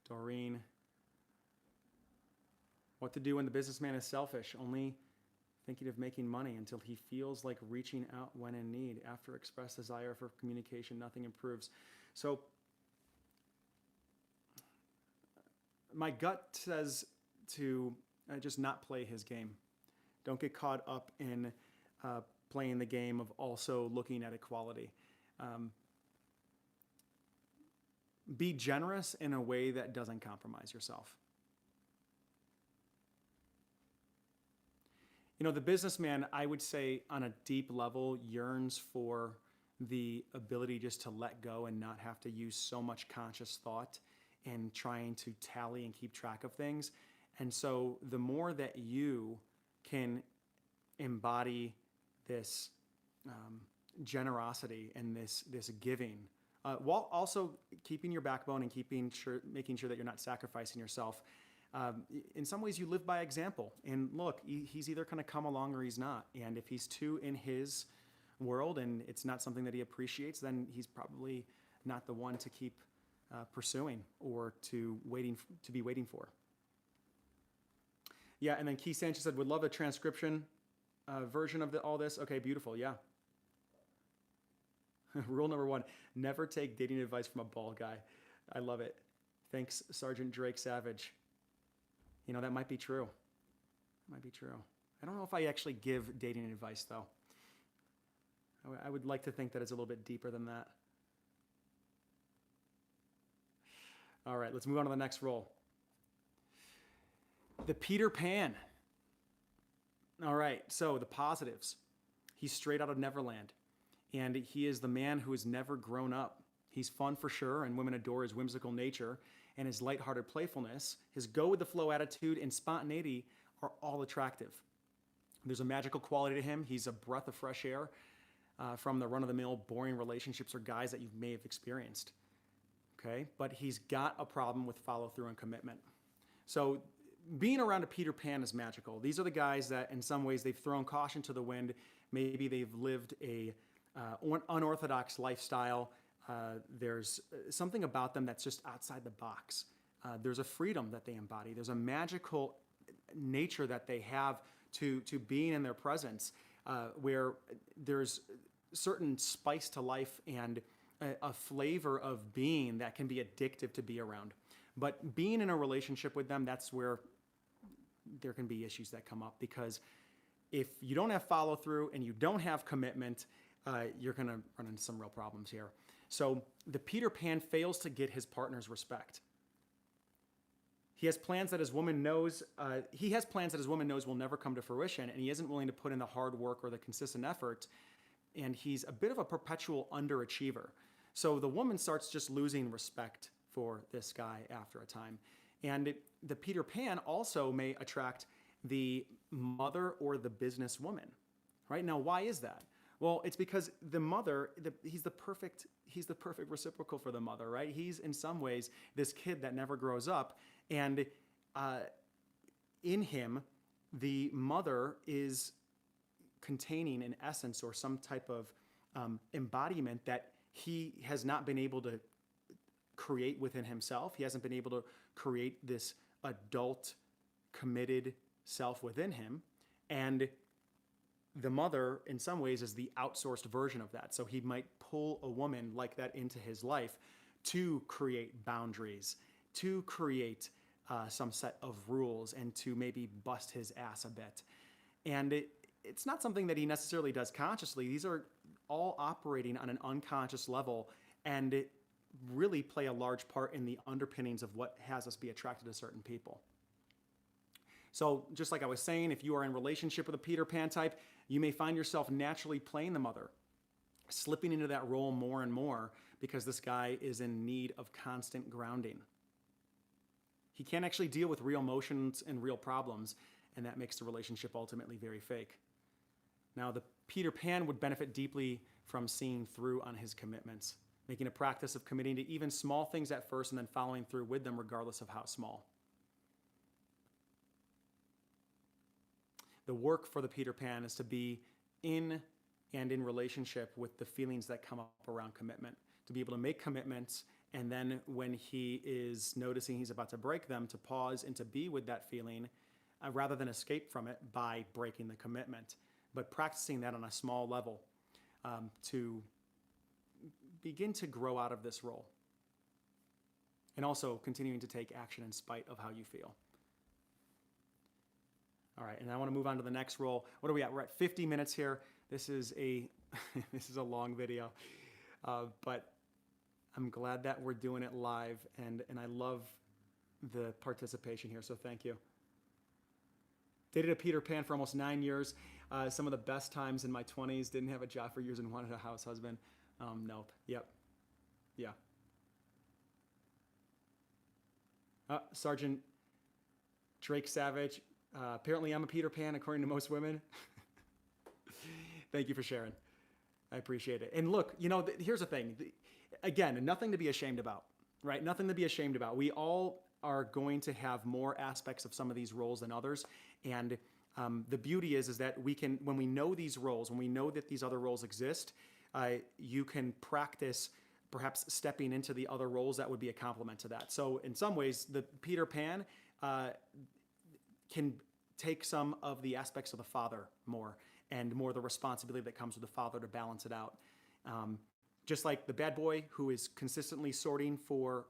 Speaker 1: Doreen. What to do when the businessman is selfish, only thinking of making money until he feels like reaching out when in need. After expressed desire for communication, nothing improves. So my gut says to just not play his game. Don't get caught up in playing the game of also looking at equality. Be generous in a way that doesn't compromise yourself. You know, the businessman, I would say, on a deep level, yearns for the ability just to let go and not have to use so much conscious thought in trying to tally and keep track of things. And so the more that you can embody this generosity and this giving, while also keeping your backbone and making sure that you're not sacrificing yourself, in some ways you live by example. And look, he's either going to come along or he's not. And if he's too in his world and it's not something that he appreciates, then he's probably not the one to keep pursuing or to be waiting for. Yeah, and then Keith Sanchez said, would love a transcription version of all this. Okay, beautiful, yeah. Rule number 1, never take dating advice from a bald guy. I love it. Thanks, Sergeant Drake Savage. You know, that might be true. It might be true. I don't know if I actually give dating advice, though. I would like to think that it's a little bit deeper than that. All right, let's move on to the next role. The Peter Pan. All right, so the positives. He's straight out of Neverland, and he is the man who has never grown up. He's fun for sure, and women adore his whimsical nature and his lighthearted playfulness. His go-with-the-flow attitude and spontaneity are all attractive. There's a magical quality to him. He's a breath of fresh air from the run-of-the-mill boring relationships or guys that you may have experienced. Okay, but he's got a problem with follow-through and commitment. So being around a Peter Pan is magical. These are the guys that in some ways they've thrown caution to the wind. Maybe they've lived a unorthodox lifestyle. There's something about them that's just outside the box. There's a freedom that they embody. There's a magical nature that they have to being in their presence, where there's certain spice to life and a flavor of being that can be addictive to be around. But being in a relationship with them, that's where there can be issues that come up, because if you don't have follow through and you don't have commitment, you're going to run into some real problems here. So the Peter Pan fails to get his partner's respect. He has plans that his woman knows will never come to fruition, and he isn't willing to put in the hard work or the consistent effort. And he's a bit of a perpetual underachiever. So the woman starts just losing respect for this guy after a time. And the Peter Pan also may attract the mother or the businesswoman. Right? Now, why is that? Well, it's because the mother, he's the perfect reciprocal for the mother, right? He's in some ways this kid that never grows up, and in him, the mother is containing an essence or some type of embodiment that he has not been able to create within himself. He hasn't been able to create this adult, committed self within him, and the mother, in some ways, is the outsourced version of that. So he might pull a woman like that into his life to create boundaries, to create some set of rules, and to maybe bust his ass a bit. And it's not something that he necessarily does consciously. These are all operating on an unconscious level, and it really play a large part in the underpinnings of what has us be attracted to certain people. So just like I was saying, if you are in relationship with a Peter Pan type, you may find yourself naturally playing the mother, slipping into that role more and more because this guy is in need of constant grounding. He can't actually deal with real emotions and real problems, and that makes the relationship ultimately very fake. Now, the Peter Pan would benefit deeply from seeing through on his commitments, making a practice of committing to even small things at first and then following through with them regardless of how small. The work for the Peter Pan is to be in and in relationship with the feelings that come up around commitment, to be able to make commitments, and then when he is noticing he's about to break them, to pause and to be with that feeling rather than escape from it by breaking the commitment. But practicing that on a small level to begin to grow out of this role. And also continuing to take action in spite of how you feel. All right, and I want to move on to the next role. What are we at? We're at 50 minutes here. This is a this is a long video, but I'm glad that we're doing it live, and I love the participation here, so thank you. Dated a Peter Pan for almost 9 years. Some of the best times in my 20s. Didn't have a job for years and wanted a house husband. Nope. Yep. Yeah. Sergeant Drake Savage. Apparently I'm a Peter Pan according to most women. Thank you for sharing. I appreciate it. And look, you know, here's the thing. Again, nothing to be ashamed about, right? Nothing to be ashamed about. We all are going to have more aspects of some of these roles than others. And the beauty is that we can, when we know these roles, when we know that these other roles exist, you can practice perhaps stepping into the other roles that would be a complement to that. So in some ways, the Peter Pan can take some of the aspects of the father more, and more the responsibility that comes with the father to balance it out. Just like the bad boy who is consistently sorting for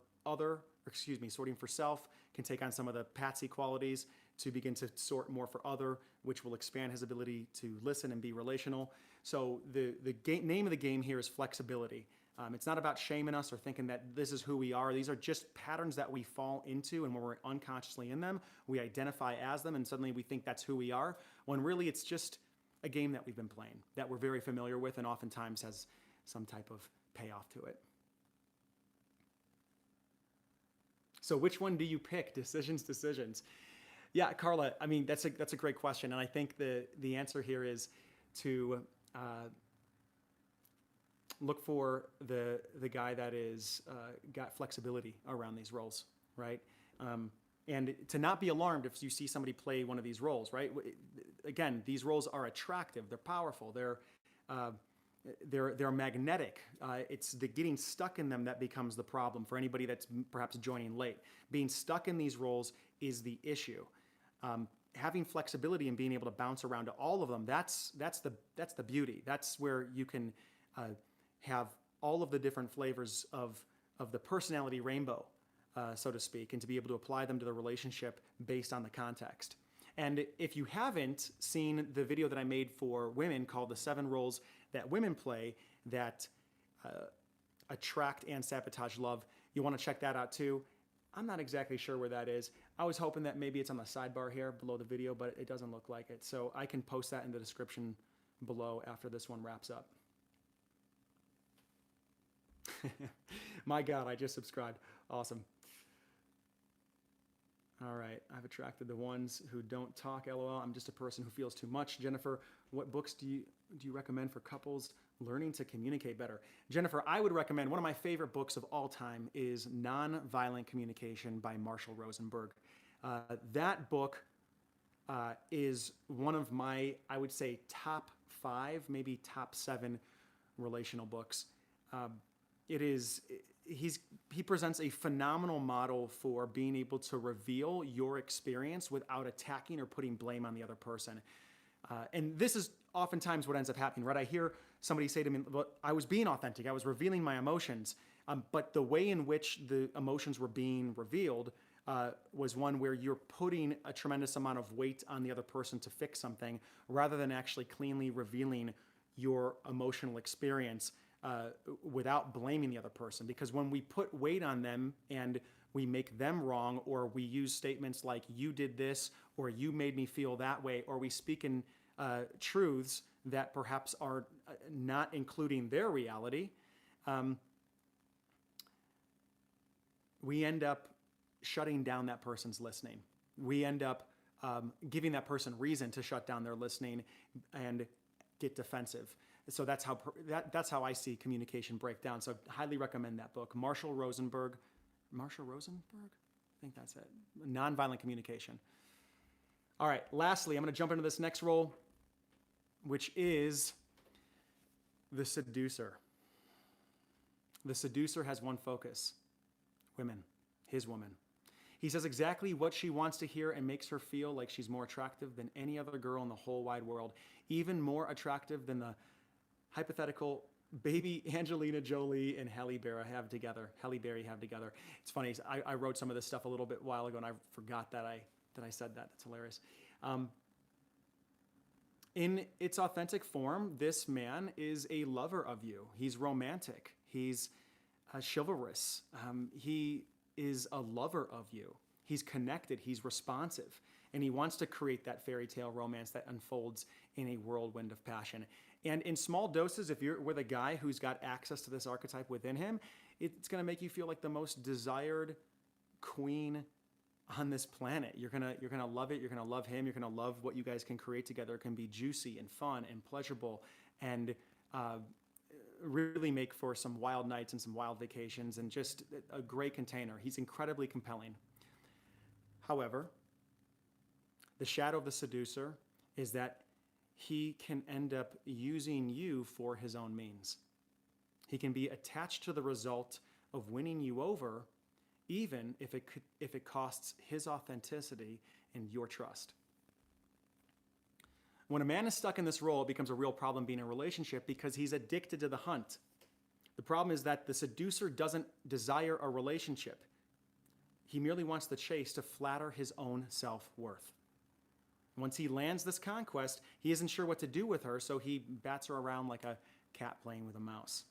Speaker 1: self, can take on some of the patsy qualities to begin to sort more for other, which will expand his ability to listen and be relational. So the name of the game here is flexibility. It's not about shaming us or thinking that this is who we are. These are just patterns that we fall into, and when we're unconsciously in them, we identify as them, and suddenly we think that's who we are, when really it's just a game that we've been playing, that we're very familiar with, and oftentimes has some type of payoff to it. So which one do you pick? Decisions. Yeah, Carla, I mean, that's a great question, and I think the answer here is to look for the guy that is got flexibility around these roles, right? And to not be alarmed if you see somebody play one of these roles, right? Again, these roles are attractive, they're powerful, they're magnetic. It's the getting stuck in them that becomes the problem for anybody that's perhaps joining late. Being stuck in these roles is the issue. Having flexibility and being able to bounce around to all of them, that's the beauty. That's where you can have all of the different flavors of the personality rainbow, so to speak, and to be able to apply them to the relationship based on the context. And if you haven't seen the video that I made for women called The 7 Roles That Women Play That Attract and Sabotage Love, you want to check that out too. I'm not exactly sure where that is. I was hoping that maybe it's on the sidebar here below the video, but it doesn't look like it. So I can post that in the description below after this one wraps up. My God, I just subscribed. Awesome. All right, I've attracted the ones who don't talk, LOL. I'm just a person who feels too much. Jennifer, what books do you recommend for couples learning to communicate better? Jennifer, I would recommend, one of my favorite books of all time is Nonviolent Communication by Marshall Rosenberg. That book is one of my, I would say, top 5, maybe top 7 relational books. He presents a phenomenal model for being able to reveal your experience without attacking or putting blame on the other person. And this is oftentimes what ends up happening, right? I hear somebody say to me, well, I was being authentic, I was revealing my emotions, but the way in which the emotions were being revealed was one where you're putting a tremendous amount of weight on the other person to fix something, rather than actually cleanly revealing your emotional experience without blaming the other person. Because when we put weight on them and we make them wrong, or we use statements like you did this, or you made me feel that way, or we speak in truths that perhaps are not including their reality, we end up shutting down that person's listening. We end up giving that person reason to shut down their listening and get defensive. So that's how I see communication break down. So I highly recommend that book. Marshall Rosenberg? I think that's it. Nonviolent Communication. All right, lastly, I'm going to jump into this next role, which is the seducer. The seducer has one focus: women, his woman. He says exactly what she wants to hear and makes her feel like she's more attractive than any other girl in the whole wide world, even more attractive than the hypothetical baby Angelina Jolie and Halle Berry have together. It's funny. I wrote some of this stuff a little bit while ago, and I forgot that I said that. That's hilarious. In its authentic form, this man is a lover of you. He's romantic. He's chivalrous. He is a lover of you. He's connected. He's responsive. And he wants to create that fairy tale romance that unfolds in a whirlwind of passion. And in small doses, if you're with a guy who's got access to this archetype within him, it's going to make you feel like the most desired queen on this planet. You're gonna love it. You're gonna love him. You're gonna love what you guys can create together. It can be juicy and fun and pleasurable, and really make for some wild nights and some wild vacations, and just a great container. He's incredibly compelling. However, the shadow of the seducer is that he can end up using you for his own means. He can be attached to the result of winning you over, even if it costs his authenticity and your trust. When a man is stuck in this role, it becomes a real problem being in a relationship because he's addicted to the hunt. The problem is that the seducer doesn't desire a relationship. He merely wants the chase to flatter his own self-worth. Once he lands this conquest, he isn't sure what to do with her, so he bats her around like a cat playing with a mouse.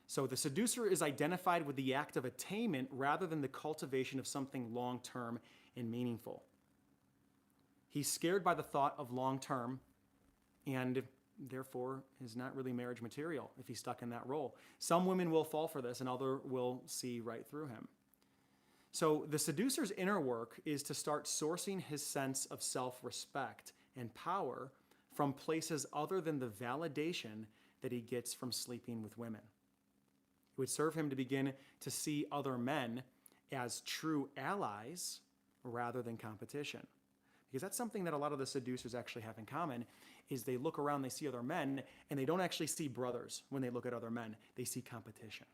Speaker 1: So the seducer is identified with the act of attainment rather than the cultivation of something long-term and meaningful. He's scared by the thought of long-term and therefore is not really marriage material if he's stuck in that role. Some women will fall for this and others will see right through him. So the seducer's inner work is to start sourcing his sense of self-respect and power from places other than the validation that he gets from sleeping with women. It would serve him to begin to see other men as true allies rather than competition. Because that's something that a lot of the seducers actually have in common, is they look around, they see other men, and they don't actually see brothers when they look at other men. They see competition.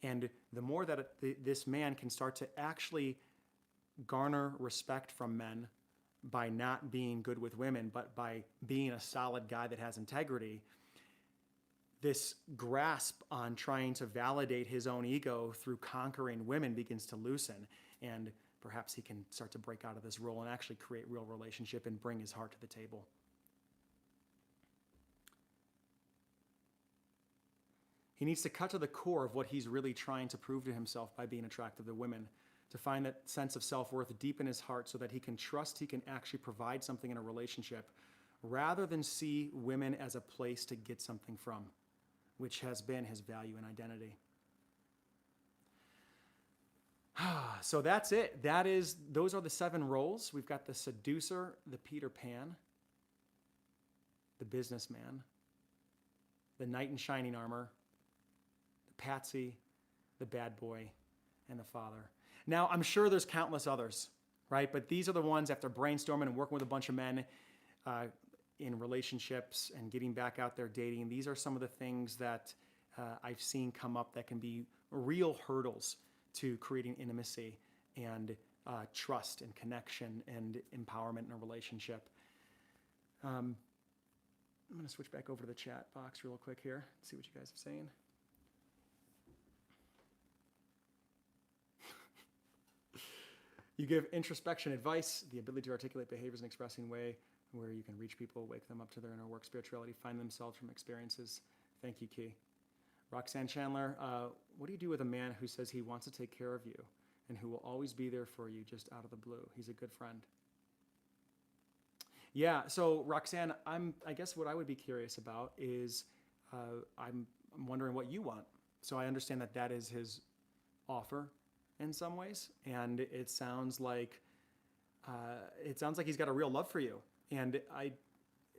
Speaker 1: And the more that this man can start to actually garner respect from men by not being good with women, but by being a solid guy that has integrity, this grasp on trying to validate his own ego through conquering women begins to loosen, and perhaps he can start to break out of this role and actually create real relationship and bring his heart to the table. He needs to cut to the core of what he's really trying to prove to himself by being attractive to women, to find that sense of self-worth deep in his heart so that he can trust he can actually provide something in a relationship rather than see women as a place to get something from, which has been his value and identity. So that's it. Those are the 7 roles. We've got the seducer, the Peter Pan, the businessman, the knight in shining armor, the patsy, the bad boy, and the father. Now, I'm sure there's countless others, right? But these are the ones, after brainstorming and working with a bunch of men in relationships and getting back out there dating, these are some of the things that I've seen come up that can be real hurdles to creating intimacy and trust and connection and empowerment in a relationship. I'm going to switch back over to the chat box real quick here, see what you guys are saying. You give introspection advice, the ability to articulate behaviors in an expressing way where you can reach people, wake them up to their inner work, spirituality, find themselves from experiences. Thank you, Key. Roxanne Chandler, what do you do with a man who says he wants to take care of you and who will always be there for you just out of the blue? He's a good friend. Yeah, so Roxanne, I guess what I would be curious about is I'm wondering what you want. So I understand that is his offer in some ways, and it sounds like he's got a real love for you. And I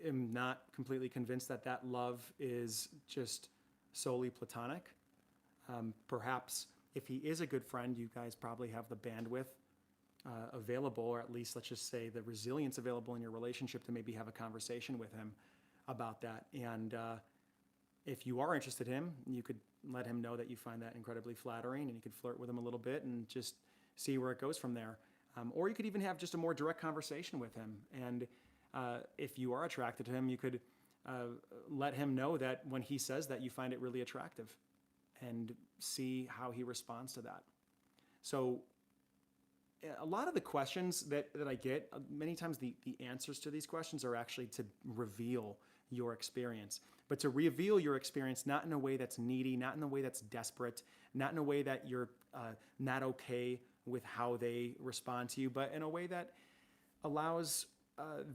Speaker 1: am not completely convinced that love is just solely platonic. Perhaps if he is a good friend, you guys probably have the bandwidth available, or at least let's just say the resilience available in your relationship to maybe have a conversation with him about that. And if you are interested in him, you could let him know that you find that incredibly flattering, and you could flirt with him a little bit and just see where it goes from there. Or you could even have just a more direct conversation with him. And if you are attracted to him, you could let him know that when he says that, you find it really attractive, and see how he responds to that. So a lot of the questions that I get, many times the answers to these questions are actually to reveal your experience. But to reveal your experience not in a way that's needy, not in a way that's desperate, not in a way that you're not okay with how they respond to you, but in a way that allows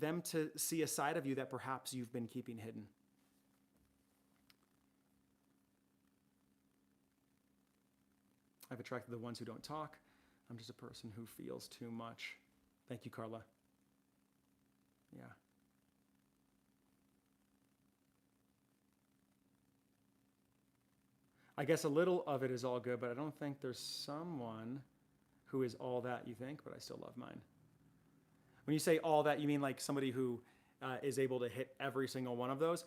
Speaker 1: them to see a side of you that perhaps you've been keeping hidden. I've attracted the ones who don't talk. I'm just a person who feels too much. Thank you, Carla. Yeah. I guess a little of it is all good, but I don't think there's someone who is all that you think, but I still love mine. When you say all that, you mean like somebody who is able to hit every single one of those?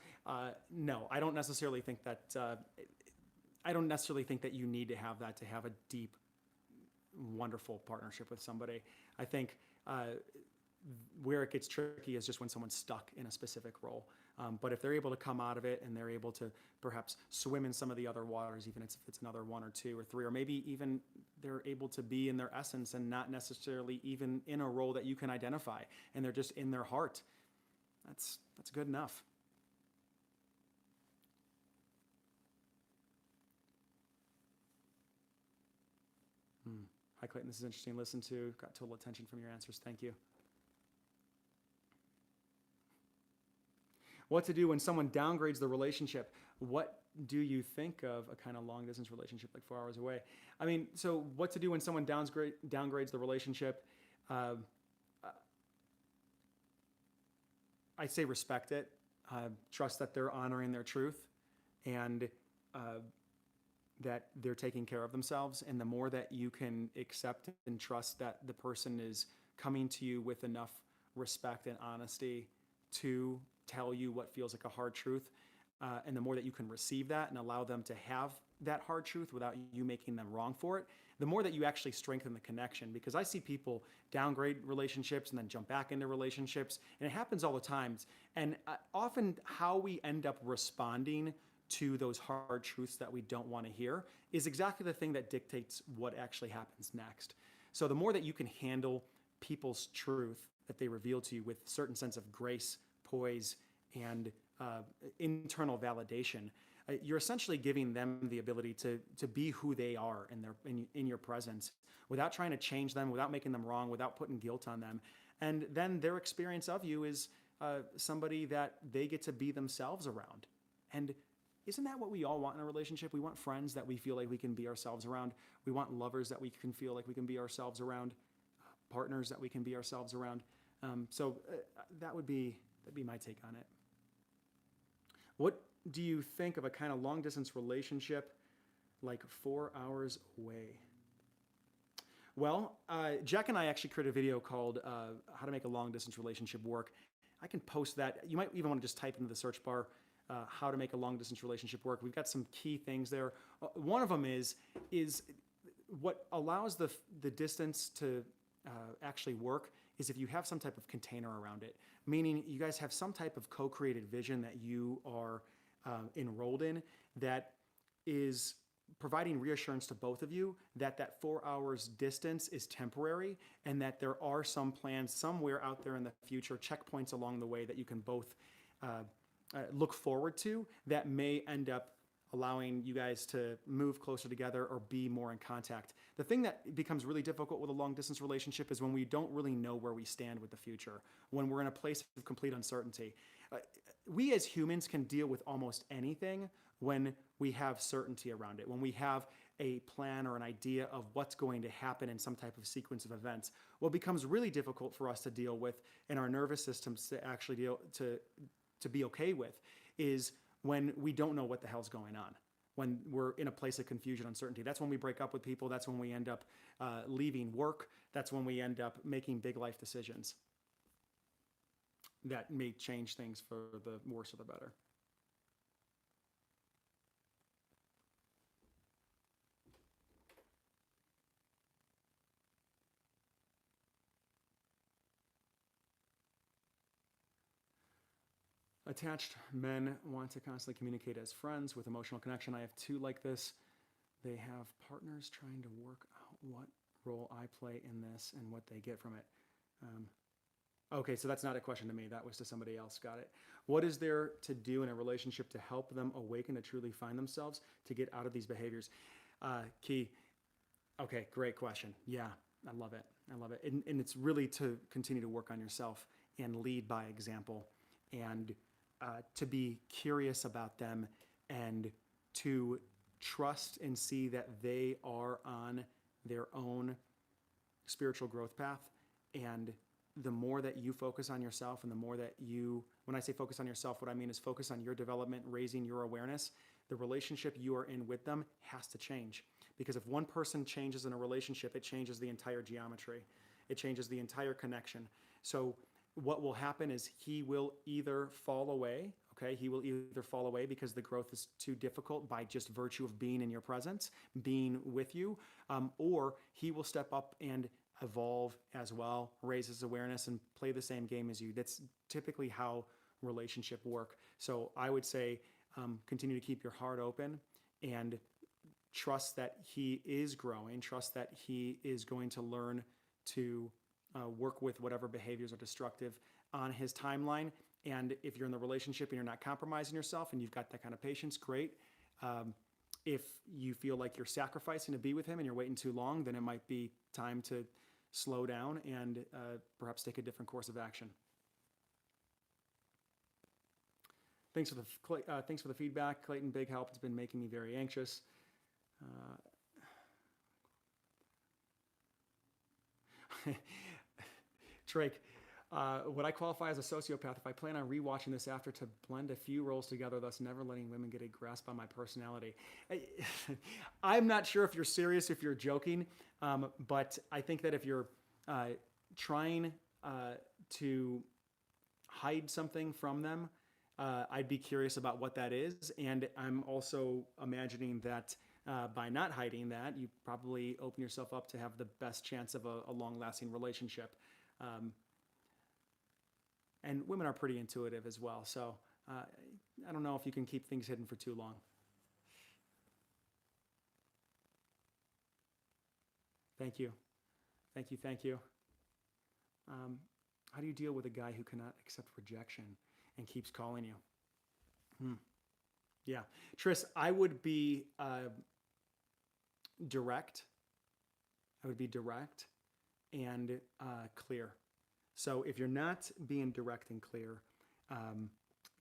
Speaker 1: No, I don't necessarily think that. I don't necessarily think that you need to have that to have a deep, wonderful partnership with somebody. I think where it gets tricky is just when someone's stuck in a specific role. But if they're able to come out of it and they're able to perhaps swim in some of the other waters, even if it's another one or two or three, or maybe even they're able to be in their essence and not necessarily even in a role that you can identify, and they're just in their heart, that's good enough. Hi, Clayton. This is interesting to listen to. Got total attention from your answers. Thank you. What to do when someone downgrades the relationship? What do you think of a kind of long distance relationship like 4 hours away? I mean, so what to do when someone downgrades the relationship? I'd say respect it. Trust that they're honoring their truth, and that they're taking care of themselves. And the more that you can accept and trust that the person is coming to you with enough respect and honesty to tell you what feels like a hard truth, and the more that you can receive that and allow them to have that hard truth without you making them wrong for it, the more that you actually strengthen the connection. Because I see people downgrade relationships and then jump back into relationships, and it happens all the time. And often how we end up responding to those hard truths that we don't want to hear is exactly the thing that dictates what actually happens next. So the more that you can handle people's truth that they reveal to you with a certain sense of grace, poise, and internal validation, you're essentially giving them the ability to be who they are in your presence, without trying to change them, without making them wrong, without putting guilt on them. And then their experience of you is somebody that they get to be themselves around. And isn't that what we all want in a relationship? We want friends that we feel like we can be ourselves around. We want lovers that we can feel like we can be ourselves around, partners that we can be ourselves around. So that'd be my take on it. What do you think of a kind of long distance relationship like 4 hours away? Well, Jack and I actually created a video called How to Make a Long Distance Relationship Work. I can post that. You might even want to just type into the search bar, how to make a long distance relationship work. We've got some key things there. One of them is what allows the distance to actually work is if you have some type of container around it, meaning you guys have some type of co-created vision that you are enrolled in that is providing reassurance to both of you that 4 hours distance is temporary, and that there are some plans somewhere out there in the future, checkpoints along the way that you can both look forward to that may end up allowing you guys to move closer together or be more in contact. The thing that becomes really difficult with a long distance relationship is when we don't really know where we stand with the future, when we're in a place of complete uncertainty. We as humans can deal with almost anything when we have certainty around it, when we have a plan or an idea of what's going to happen in some type of sequence of events. What becomes really difficult for us to deal with in our nervous systems to actually to be okay with is when we don't know what the hell's going on, when we're in a place of confusion, uncertainty. That's when we break up with people. That's when we end up leaving work. That's when we end up making big life decisions that may change things for the worse or the better. Attached men want to constantly communicate as friends with emotional connection. I have two like this. They have partners trying to work out what role I play in this and what they get from it. Okay, so that's not a question to me. That was to somebody else. Got it. What is there to do in a relationship to help them awaken to truly find themselves, to get out of these behaviors? Key. Okay, great question. Yeah, I love it. I love it. And it's really to continue to work on yourself and lead by example, and to be curious about them, and to trust and see that they are on their own spiritual growth path. And the more that you focus on yourself, and the more that you, when I say focus on yourself, what I mean is focus on your development, raising your awareness, the relationship you are in with them has to change. Because if one person changes in a relationship, it changes the entire geometry. It changes the entire connection. So what will happen is he will either fall away, okay? He will either fall away because the growth is too difficult by just virtue of being in your presence, being with you, or he will step up and evolve as well, raise his awareness, and play the same game as you. That's typically how relationships work. So I would say continue to keep your heart open and trust that he is growing, trust that he is going to learn to work with whatever behaviors are destructive on his timeline. And if you're in the relationship and you're not compromising yourself and you've got that kind of patience, great. If you feel like you're sacrificing to be with him and you're waiting too long, then it might be time to slow down and perhaps take a different course of action. Thanks for the feedback, Clayton. Big help. It's been making me very anxious. Drake, would I qualify as a sociopath if I plan on rewatching this after to blend a few roles together, thus never letting women get a grasp on my personality? I'm not sure if you're serious, if you're joking, but I think that if you're trying to hide something from them, I'd be curious about what that is. And I'm also imagining that by not hiding that, you probably open yourself up to have the best chance of a long-lasting relationship. And women are pretty intuitive as well. So I don't know if you can keep things hidden for too long. Thank you. Thank you. Thank you. How do you deal with a guy who cannot accept rejection and keeps calling you? Yeah. Tris, I would be direct. I would be direct and clear. So if you're not being direct and clear,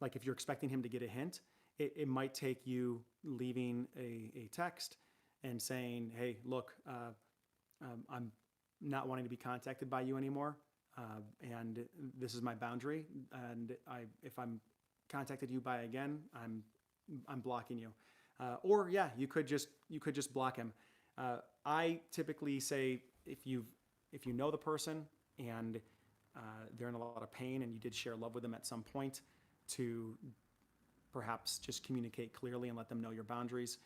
Speaker 1: like if you're expecting him to get a hint, it might take you leaving a text and saying, hey, look, I'm not wanting to be contacted by you anymore. And this is my boundary. And if I'm contacted you by again, I'm blocking you. Or yeah, you could just block him. I typically say if you know the person and they're in a lot of pain and you did share love with them at some point, to perhaps just communicate clearly and let them know your boundaries.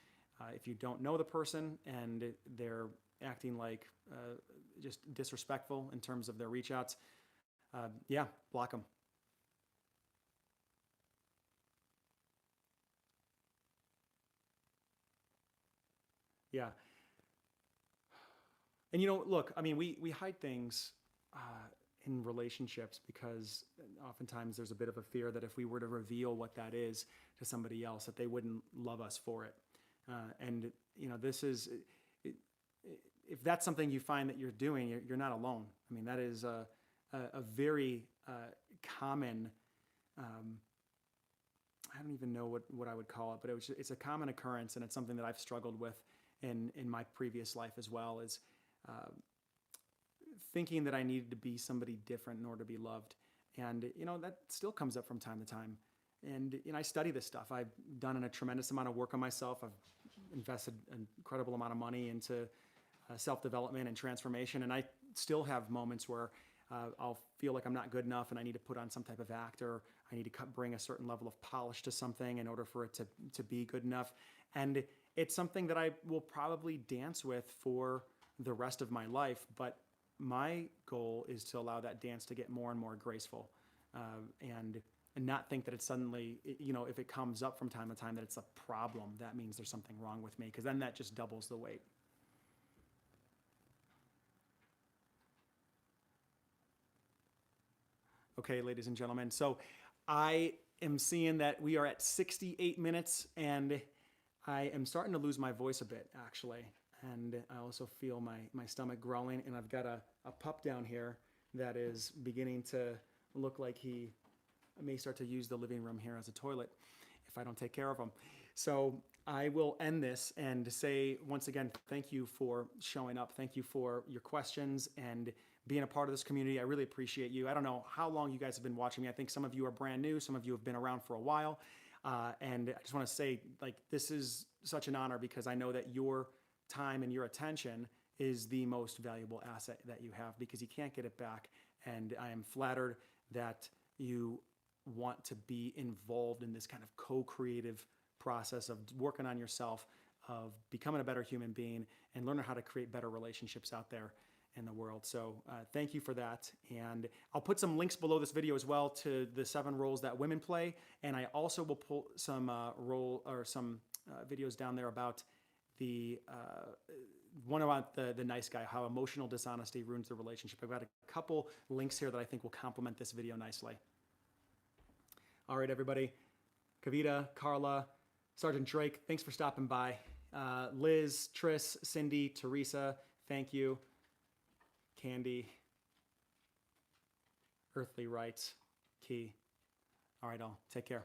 Speaker 1: If you don't know the person and they're acting like just disrespectful in terms of their reach outs, yeah, block them. Yeah. And look, I mean, we hide things in relationships because oftentimes there's a bit of a fear that if we were to reveal what that is to somebody else, that they wouldn't love us for it. And this is, if that's something you find that you're doing, you're not alone. I mean, that is a very common, I don't even know what I would call it, but it's a common occurrence, and it's something that I've struggled with in my previous life as well, is thinking that I needed to be somebody different in order to be loved. And, that still comes up from time to time. And I study this stuff. I've done a tremendous amount of work on myself. I've invested an incredible amount of money into self-development and transformation. And I still have moments where I'll feel like I'm not good enough and I need to put on some type of act, or I need to bring a certain level of polish to something in order for it to be good enough. And it's something that I will probably dance with for the rest of my life. But my goal is to allow that dance to get more and more graceful, and not think that it's suddenly, if it comes up from time to time that it's a problem, that means there's something wrong with me, because then that just doubles the weight. Okay, ladies and gentlemen. So I am seeing that we are at 68 minutes, and I am starting to lose my voice a bit, actually. And I also feel my stomach growling, and I've got a pup down here that is beginning to look like he may start to use the living room here as a toilet if I don't take care of him. So I will end this and say, once again, thank you for showing up. Thank you for your questions and being a part of this community. I really appreciate you. I don't know how long you guys have been watching me. I think some of you are brand new. Some of you have been around for a while. And I just want to say, this is such an honor, because I know that your time and your attention is the most valuable asset that you have, because you can't get it back. And I am flattered that you want to be involved in this kind of co-creative process of working on yourself, of becoming a better human being, and learning how to create better relationships out there in the world. So thank you for that. And I'll put some links below this video as well to the 7 roles that women play. And I also will pull some videos down there about the one about the nice guy, how emotional dishonesty ruins the relationship. I've got a couple links here that I think will complement this video nicely. All right, everybody. Kavita, Carla, Sergeant Drake, thanks for stopping by. Liz, Triss, Cindy, Teresa, thank you. Candy, Earthly Rights, Key. All right, all. Take care.